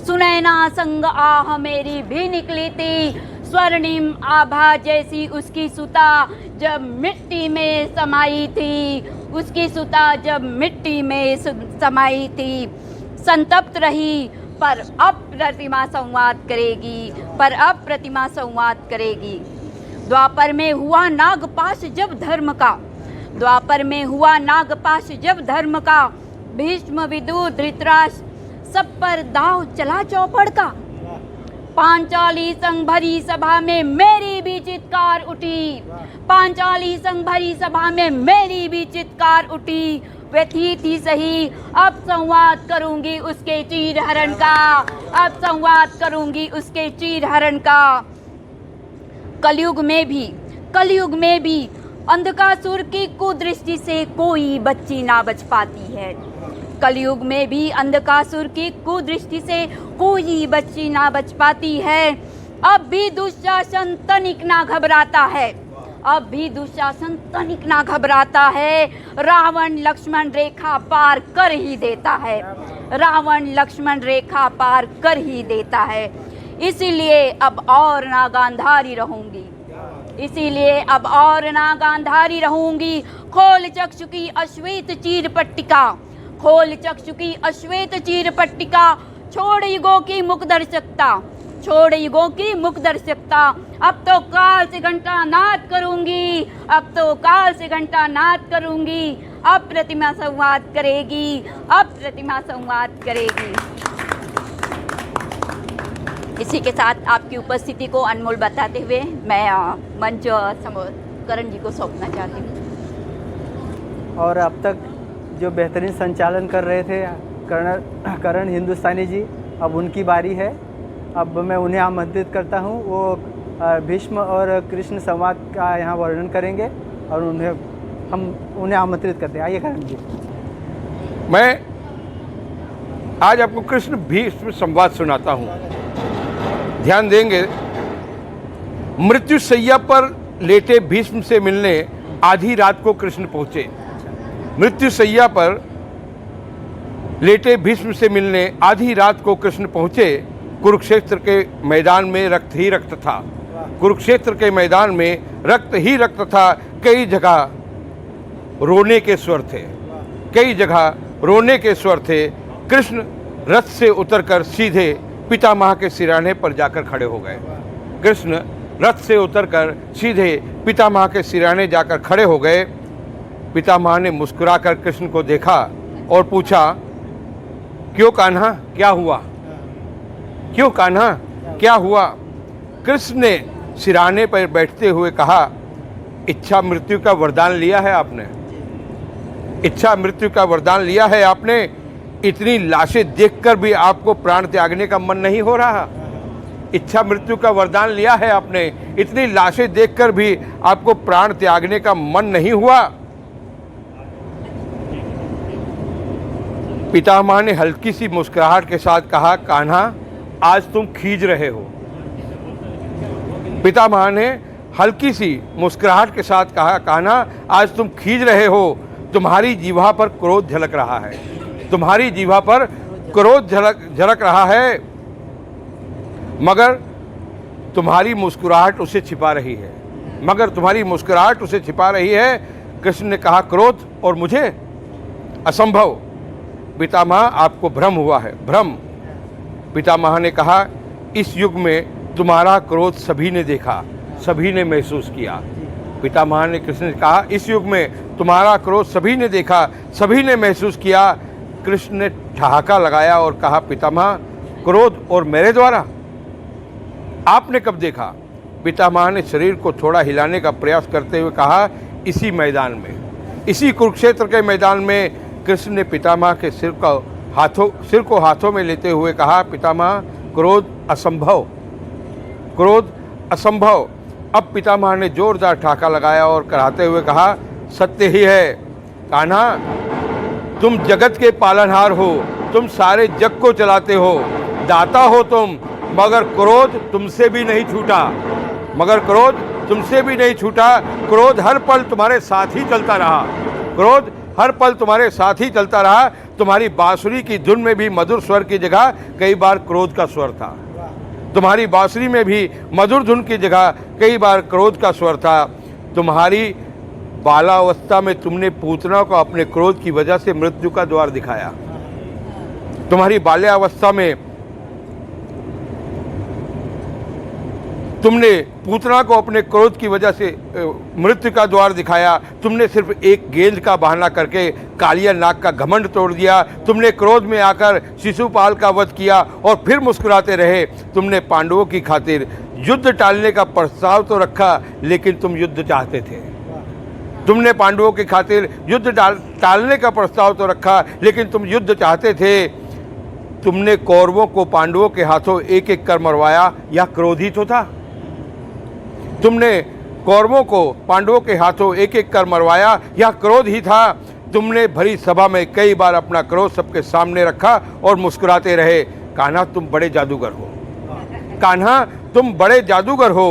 सुनैना संग आह मेरी भी निकली थी, स्वर्णिम आभा जैसी उसकी सुता जब मिट्टी में समाई थी, उसकी सुता जब मिट्टी में समाई थी। संतप्त रही पर अब प्रतिमा संवाद करेगी, पर अब प्रतिमा संवाद करेगी। द्वापर में हुआ नागपाश जब धर्म का, द्वापर में हुआ नागपाश जब धर्म का, भीष्म विदुर धृतराष्ट्र सब पर दाव चला चौपड़ का। पांचाली संग भरी सभा में मेरी भी चित्कार उठी, पांचाली संग भरी सभा में मेरी भी चित्कार उठी, वे थी सही अब संवाद करूंगी उसके चीर हरण का, अब संवाद करूंगी उसके चीर हरण का। कलयुग में भी अंधकासुर की कुदृष्टि से कोई बच्ची ना बच पाती है, कलयुग में भी अंधकासुर की कुदृष्टि से कोई बच्ची ना बच पाती है। अब भी दुशासन तनिक ना घबराता है, अब भी दुशासन तनिक ना घबराता है, रावण लक्ष्मण रेखा पार कर ही देता है, रावण लक्ष्मण रेखा पार कर ही देता है। इसीलिए अब और ना गांधारी रहूंगी, इसीलिए अब और ना गांधारी रहूंगी। खोल चक्षु की अश्वेत चीर पट्टिका, खोल चक्षु की अश्वेत चीर पट्टिका, छोड़ युगों की मुख दर्शकता, छोड़ युगों की मुख दर्शकता। अब तो काल से घंटा नाद करूंगी, अब तो काल से घंटा नाद करूंगी, अब प्रतिमा संवाद करेगी, अब प्रतिमा संवाद करेगी। इसी के साथ आपकी उपस्थिति को अनमोल बताते हुए मैं मंच करण जी को सौंपना चाहती हूँ। और अब तक जो बेहतरीन संचालन कर रहे थे करण हिंदुस्तानी जी, अब उनकी बारी है। अब मैं उन्हें आमंत्रित करता हूँ, वो भीष्म और कृष्ण संवाद का यहाँ वर्णन करेंगे और हम उन्हें आमंत्रित करते हैं। आइए करण जी। मैं आज आपको कृष्ण भीष्म संवाद सुनाता हूँ। ध्यान देंगे, मृत्युशैया पर लेटे भीष्म से मिलने आधी रात को कृष्ण पहुँचे। मृत्युशैया पर लेटे भीष्म से मिलने आधी रात को कृष्ण पहुँचे। कुरुक्षेत्र के मैदान में रक्त ही रक्त था, कुरुक्षेत्र के मैदान में रक्त ही रक्त था। कई जगह रोने के स्वर थे, कई जगह रोने के स्वर थे। कृष्ण रथ से उतरकर सीधे पितामह के सिरहाने पर जाकर खड़े हो गए। कृष्ण रथ से उतरकर सीधे पितामह के सिरहाने जाकर खड़े हो गए। पितामह ने मुस्कुराकर कृष्ण को देखा और पूछा, क्यों कान्हा, क्या हुआ? क्यों कान्हा, क्या हुआ? कृष्ण ने सिरहाने पर बैठते हुए कहा, इच्छा मृत्यु का वरदान लिया है आपने, इच्छा मृत्यु का वरदान लिया है आपने। इतनी लाशें देखकर भी आपको प्राण त्यागने का मन नहीं हो रहा? इच्छा मृत्यु का वरदान लिया है आपने, इतनी लाशें देखकर भी आपको प्राण त्यागने का मन नहीं हुआ? पितामह ने हल्की सी मुस्कुराहट के साथ कहा, कान्हा आज तुम खींच रहे हो। पितामह ने हल्की सी मुस्कुराहट के साथ कहा, कान्हा आज तुम खींच रहे हो। तुम्हारी जीवा पर क्रोध झलक रहा है, तुम्हारी जीवा पर क्रोध झलक रहा है, मगर तुम्हारी मुस्कुराहट उसे छिपा रही है, मगर तुम्हारी मुस्कुराहट उसे छिपा रही है। कृष्ण ने कहा, क्रोध और मुझे? असंभव। पितामह आपको भ्रम हुआ है, भ्रम। पितामह ने कहा, इस युग में तुम्हारा क्रोध सभी ने देखा, सभी ने महसूस किया। पितामह ने कृष्ण ने कहा, इस युग में तुम्हारा क्रोध सभी ने देखा, सभी ने महसूस किया। कृष्ण ने ठहाका लगाया और कहा, पितामह क्रोध और मेरे द्वारा? आपने कब देखा? पितामह ने शरीर को थोड़ा हिलाने का प्रयास करते हुए कहा, इसी मैदान में, इसी कुरुक्षेत्र के मैदान में। कृष्ण ने पितामह के सिर को हाथों में लेते हुए कहा, पितामह क्रोध असंभव, क्रोध असंभव। अब पितामह ने जोरदार ठहाका लगाया और कराते हुए कहा, सत्य ही है कान्हा, तुम जगत के पालनहार हो, तुम सारे जग को चलाते हो, दाता हो तुम, मगर क्रोध तुमसे भी नहीं छूटा, मगर क्रोध तुमसे भी नहीं छूटा। क्रोध हर पल तुम्हारे साथ ही चलता रहा, क्रोध हर पल तुम्हारे साथ ही चलता रहा। तुम्हारी बांसुरी की धुन में भी मधुर स्वर की जगह कई बार क्रोध का स्वर था, तुम्हारी बांसुरी में भी मधुर धुन की जगह कई बार क्रोध का स्वर था। तुम्हारी बालावस्था में तुमने पूतना को अपने क्रोध की वजह से मृत्यु का द्वार दिखाया, तुम्हारी बाल्यावस्था में तुमने पूतना को अपने क्रोध की वजह से मृत्यु का द्वार दिखाया। तुमने सिर्फ एक गेंद का बहाना करके कालिया नाग का घमंड तोड़ दिया। तुमने क्रोध में आकर शिशुपाल का वध किया और फिर मुस्कुराते रहे। तुमने पांडवों की खातिर युद्ध टालने का प्रस्ताव तो रखा, लेकिन तुम युद्ध चाहते थे। तुमने पांडवों की खातिर युद्ध टालने का प्रस्ताव तो रखा, लेकिन तुम युद्ध चाहते थे। तुमने कौरवों को पांडवों के हाथों एक एक कर मरवाया, या क्रोध ही तो था। तुमने कौरवों को पांडवों के हाथों एक एक कर मरवाया, या क्रोध ही था। तुमने भरी सभा में कई बार अपना क्रोध सबके सामने रखा और मुस्कुराते रहे। कान्हा तुम बड़े जादूगर हो, कान्हा तुम बड़े जादूगर हो।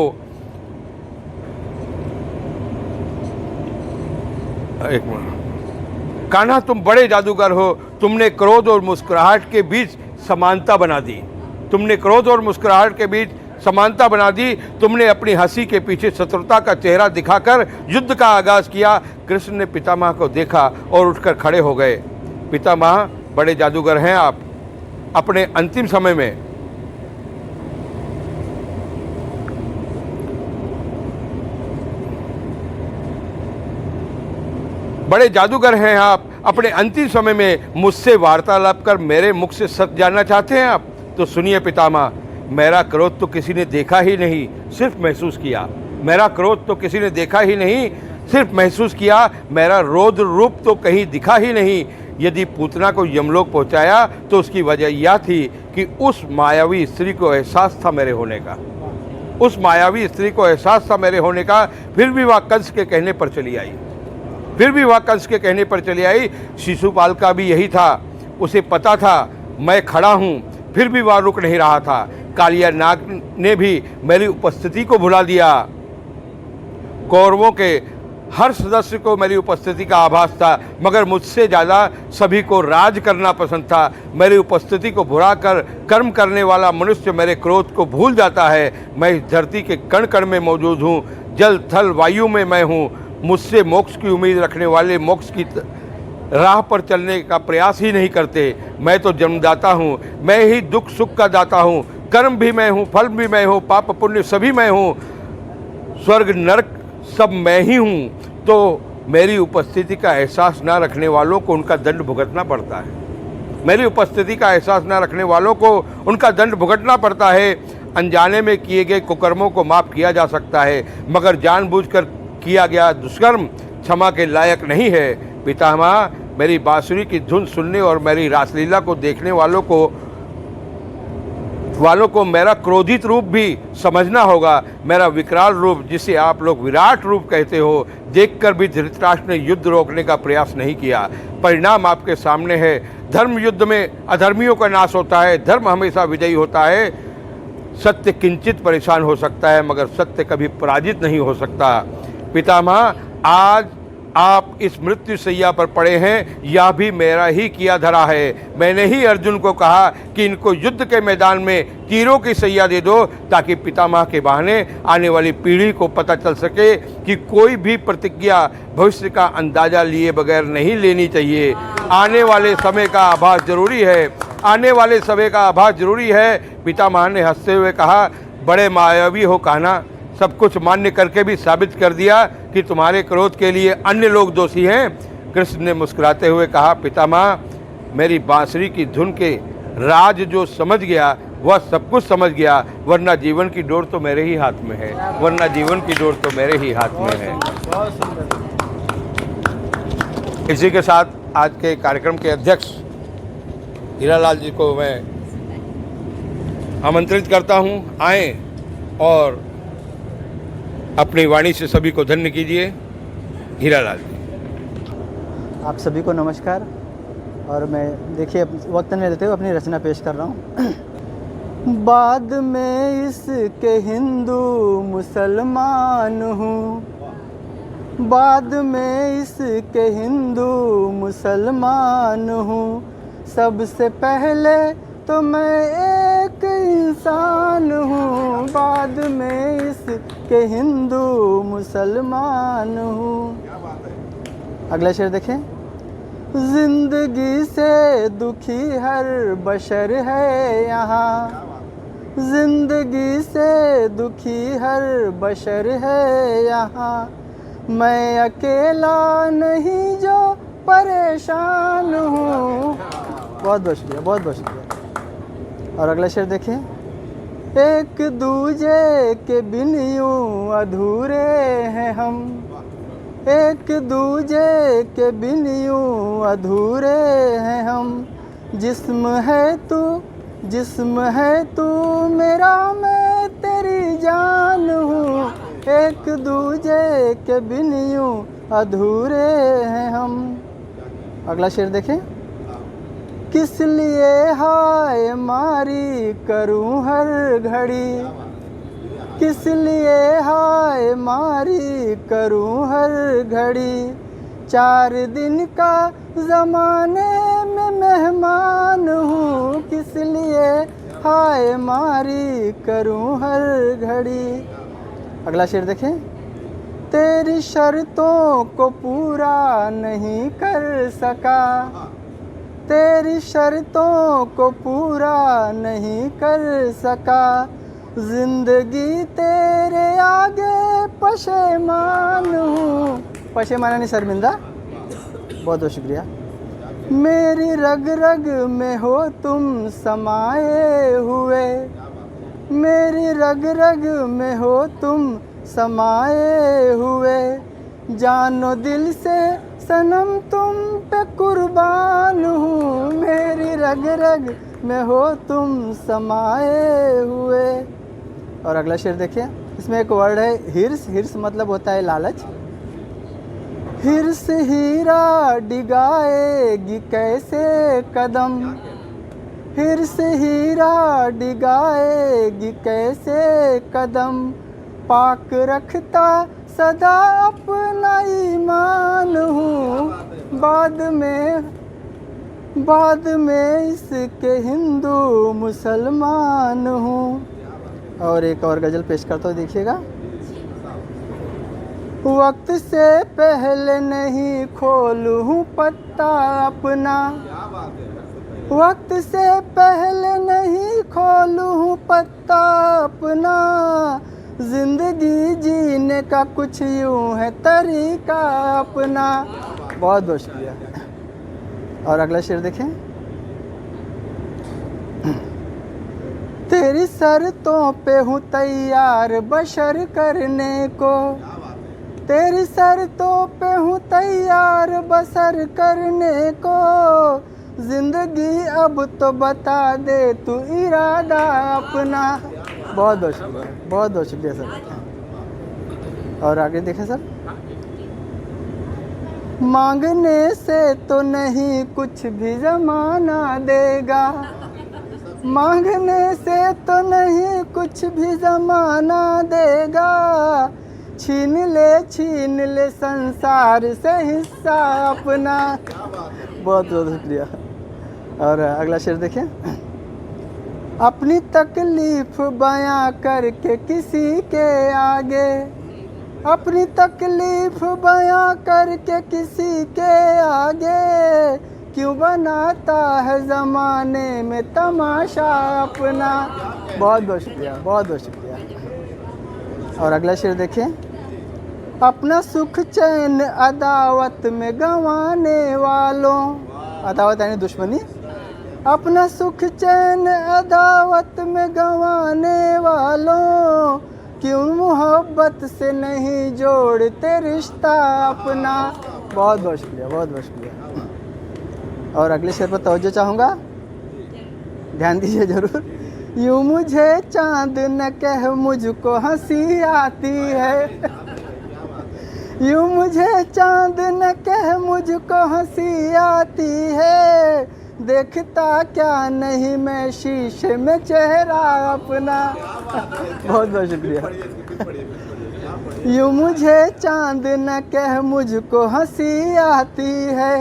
एक मिनट, कान्हा तुम बड़े जादूगर हो। तुमने क्रोध और मुस्कुराहट के बीच समानता बना दी, तुमने क्रोध और मुस्कुराहट के बीच समानता बना दी। तुमने अपनी हंसी के पीछे शत्रुता का चेहरा दिखाकर युद्ध का आगाज किया। कृष्ण ने पितामह को देखा और उठकर खड़े हो गए। पितामह बड़े जादूगर हैं आप। अपने अंतिम समय में बड़े जादूगर हैं आप। अपने अंतिम समय में मुझसे वार्तालाप कर मेरे मुख से सत्य जानना चाहते हैं आप? तो सुनिए पितामह, मेरा क्रोध तो किसी ने देखा ही नहीं, सिर्फ महसूस किया। मेरा क्रोध तो किसी ने देखा ही नहीं, सिर्फ महसूस किया। मेरा रौद्र रूप तो कहीं दिखा ही नहीं। यदि पूतना को यमलोक पहुंचाया तो उसकी वजह यह थी कि उस मायावी स्त्री को एहसास था मेरे होने का, उस मायावी स्त्री को एहसास था मेरे होने का। फिर भी वह कंस के कहने पर चली आई, फिर भी वह कंस के कहने पर चली आई। शिशुपाल का भी यही था, उसे पता था मैं खड़ा हूँ, फिर भी वह रुक नहीं रहा था। कालिया नाग ने भी मेरी उपस्थिति को भुला दिया। कौरवों के हर सदस्य को मेरी उपस्थिति का आभास था, मगर मुझसे ज़्यादा सभी को राज करना पसंद था। मेरी उपस्थिति को भुला कर कर्म करने वाला मनुष्य मेरे क्रोध को भूल जाता है। मैं इस धरती के कण कण में मौजूद हूँ, जल थल वायु में मैं हूँ। मुझसे मोक्ष की उम्मीद रखने वाले मोक्ष की राह पर चलने का प्रयास ही नहीं करते। मैं तो जन्मदाता हूँ, मैं ही दुख सुख का दाता हूँ। कर्म भी मैं हूँ, फल भी मैं हूँ, पाप पुण्य सभी मैं हूँ, स्वर्ग नरक सब मैं ही हूँ। तो मेरी उपस्थिति का एहसास ना रखने वालों को उनका दंड भुगतना पड़ता है। मेरी उपस्थिति का एहसास ना रखने वालों को उनका दंड भुगतना पड़ता है। अनजाने में किए गए कुकर्मों को माफ़ किया जा सकता है, मगर जानबूझकर किया गया दुष्कर्म क्षमा के लायक नहीं है। पितामह, मेरी बांसुरी की धुन सुनने और मेरी रासलीला को देखने वालों को वालों को मेरा क्रोधित रूप भी समझना होगा। मेरा विकराल रूप, जिसे आप लोग विराट रूप कहते हो, देखकर भी धृतराष्ट्र ने युद्ध रोकने का प्रयास नहीं किया। परिणाम आपके सामने है। धर्म युद्ध में अधर्मियों का नाश होता है, धर्म हमेशा विजयी होता है। सत्य किंचित परेशान हो सकता है, मगर सत्य कभी पराजित नहीं हो सकता। पितामह, आज आप इस मृत्यु सैया पर पड़े हैं, यह भी मेरा ही किया धरा है। मैंने ही अर्जुन को कहा कि इनको युद्ध के मैदान में तीरों की सैया दे दो, ताकि पितामह के बहाने आने वाली पीढ़ी को पता चल सके कि कोई भी प्रतिज्ञा भविष्य का अंदाजा लिए बगैर नहीं लेनी चाहिए। आने वाले समय का आभास जरूरी है, आने वाले समय का आभास जरूरी है। पितामह ने हंसते हुए कहा, बड़े मायावी हो कहना, सब कुछ मान्य करके भी साबित कर दिया कि तुम्हारे क्रोध के लिए अन्य लोग दोषी हैं। कृष्ण ने मुस्कुराते हुए कहा, पितामह, मेरी बांसुरी की धुन के राज जो समझ गया वह सब कुछ समझ गया, वरना जीवन की डोर तो मेरे ही हाथ में है, वरना जीवन की डोर तो मेरे ही हाथ में है। इसी के साथ आज के कार्यक्रम के अध्यक्ष हीरालाल जी को मैं आमंत्रित करता हूं, आए और अपनी वाणी से सभी को धन्य कीजिए। हीरालाल जी। आप सभी को नमस्कार। और मैं देखिए वक्त नहीं लेते हुए अपनी रचना पेश कर रहा हूँ। बाद में इसके हिंदू मुसलमान हूँ, बाद में इसके हिंदू मुसलमान हूँ, सबसे पहले तो मैं एक इंसान हूँ, बाद में इसके हिंदू मुसलमान हूँ। अगला शेर देखें। जिंदगी से दुखी हर बशर है यहाँ, जिंदगी से दुखी हर बशर है यहाँ, मैं अकेला नहीं जो परेशान हूँ। बहुत बहुत शुक्रिया, बहुत बहुत शुक्रिया। और अगला शेर देखें। एक दूजे के बिन यूं अधूरे हैं हम, एक दूजे के बिन यूं अधूरे हैं हम, जिस्म है तू, जिस्म है तू मेरा, मैं तेरी जान हूँ, एक दूजे के बिन यूं अधूरे हैं हम। अगला शेर देखें। किस लिए हाय मारी करूं हर घड़ी, किस लिए हाय मारी करूं हर घड़ी, 4 दिन का ज़माने में मेहमान हूँ, किस लिए हाय मारी करूं हर घड़ी। अगला शेर देखें। तेरी शर्तों को पूरा नहीं कर सका, तेरी शर्तों को पूरा नहीं कर सका, जिंदगी तेरे आगे पशेमान हूँ। पशेमाना नहीं शर्मिंदा। बहुत बहुत शुक्रिया। मेरी रग रग में हो तुम समाये हुए, मेरी रग रग में हो तुम समाये हुए, जानो दिल से सनम तुम पे कुर्बान हूँ, मेरी रग रग में हो तुम समाये हुए। और अगला शेर देखिए। इसमें एक वर्ड है हिर्स। हिर्स मतलब होता है लालच। हिर्स हीरा डिगाएगी कैसे कदम, हिर्स हीरा डिगाएगी कैसे कदम, पाक रखता सदा अपना ईमान हूँ, बाद में इसके हिंदू मुसलमान हूँ। और एक और गज़ल पेश करता हूँ, देखिएगा। वक्त से पहले नहीं खोलूँ पत्ता अपना, वक्त से पहले नहीं खोलूँ पत्ता अपना, जिंदगी जीने का कुछ यूँ है तरीका अपना। बहुत बहुत शुक्रिया। और अगला शेर देखें। तेरी शर्तों पे हूँ तैयार बशर करने को, तेरी शर्तों पे हूँ तैयार बसर करने को, जिंदगी अब तो बता दे तू इरादा अपना। बहुत बहुत शुक्रिया, बहुत बहुत शुक्रिया सर। और आगे देखें सर। मांगने से तो नहीं कुछ भी ज़माना देगा, मांगने से तो नहीं कुछ भी ज़माना देगा, छीन ले संसार से हिस्सा अपना। बहुत बहुत शुक्रिया। और अगला शेर देखें। अपनी तकलीफ़ बयां करके किसी के आगे, अपनी तकलीफ़ बयां करके किसी के आगे, क्यों बनाता है ज़माने में तमाशा अपना। बहुत बहुत शुक्रिया, बहुत बहुत शुक्रिया। और अगला शेर देखें। अपना सुख चैन अदावत में गंवाने वालों, अदावत यानी दुश्मनी, अपना सुख चैन अदावत में गंवाने वालों, क्यों मोहब्बत से नहीं जोड़ते रिश्ता अपना। बहुत बहुत शुक्रिया, बहुत बहुत शुक्रिया। और अगले शेर पर तवज्जो चाहूँगा, ध्यान दीजिए ज़रूर। यूँ मुझे चांद न कह मुझको हंसी आती है, यूँ मुझे चांद न कह मुझको हंसी आती है, देखता क्या नहीं मैं शीशे में चेहरा अपना। बहुत बहुत शुक्रिया। यूँ मुझे चांद न कह मुझको हंसी आती है,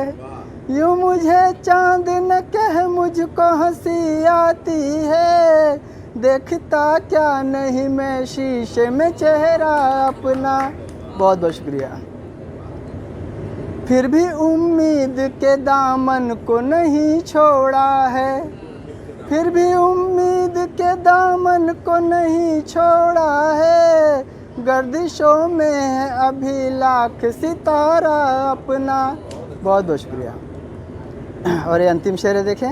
यूँ मुझे चांद न कह मुझको हंसी आती है, देखता क्या नहीं मैं शीशे में चेहरा अपना। बहुत बहुत शुक्रिया। फिर भी उम्मीद के दामन को नहीं छोड़ा है, फिर भी उम्मीद के दामन को नहीं छोड़ा है, गर्दिशों में है अभी लाख सितारा अपना। बहुत बहुत शुक्रिया। और ये अंतिम शेर देखें।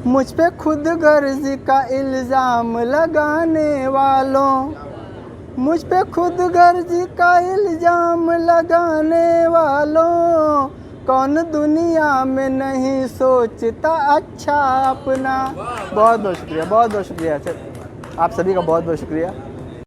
मुझ पे खुद गर्जी का इल्ज़ाम लगाने वालों, मुझ पे खुद गर्जी का इल्ज़ाम लगाने वालों, कौन दुनिया में नहीं सोचता अच्छा अपना। बहुत बहुत शुक्रिया, बहुत बहुत शुक्रिया सर, आप सभी का बहुत बहुत शुक्रिया।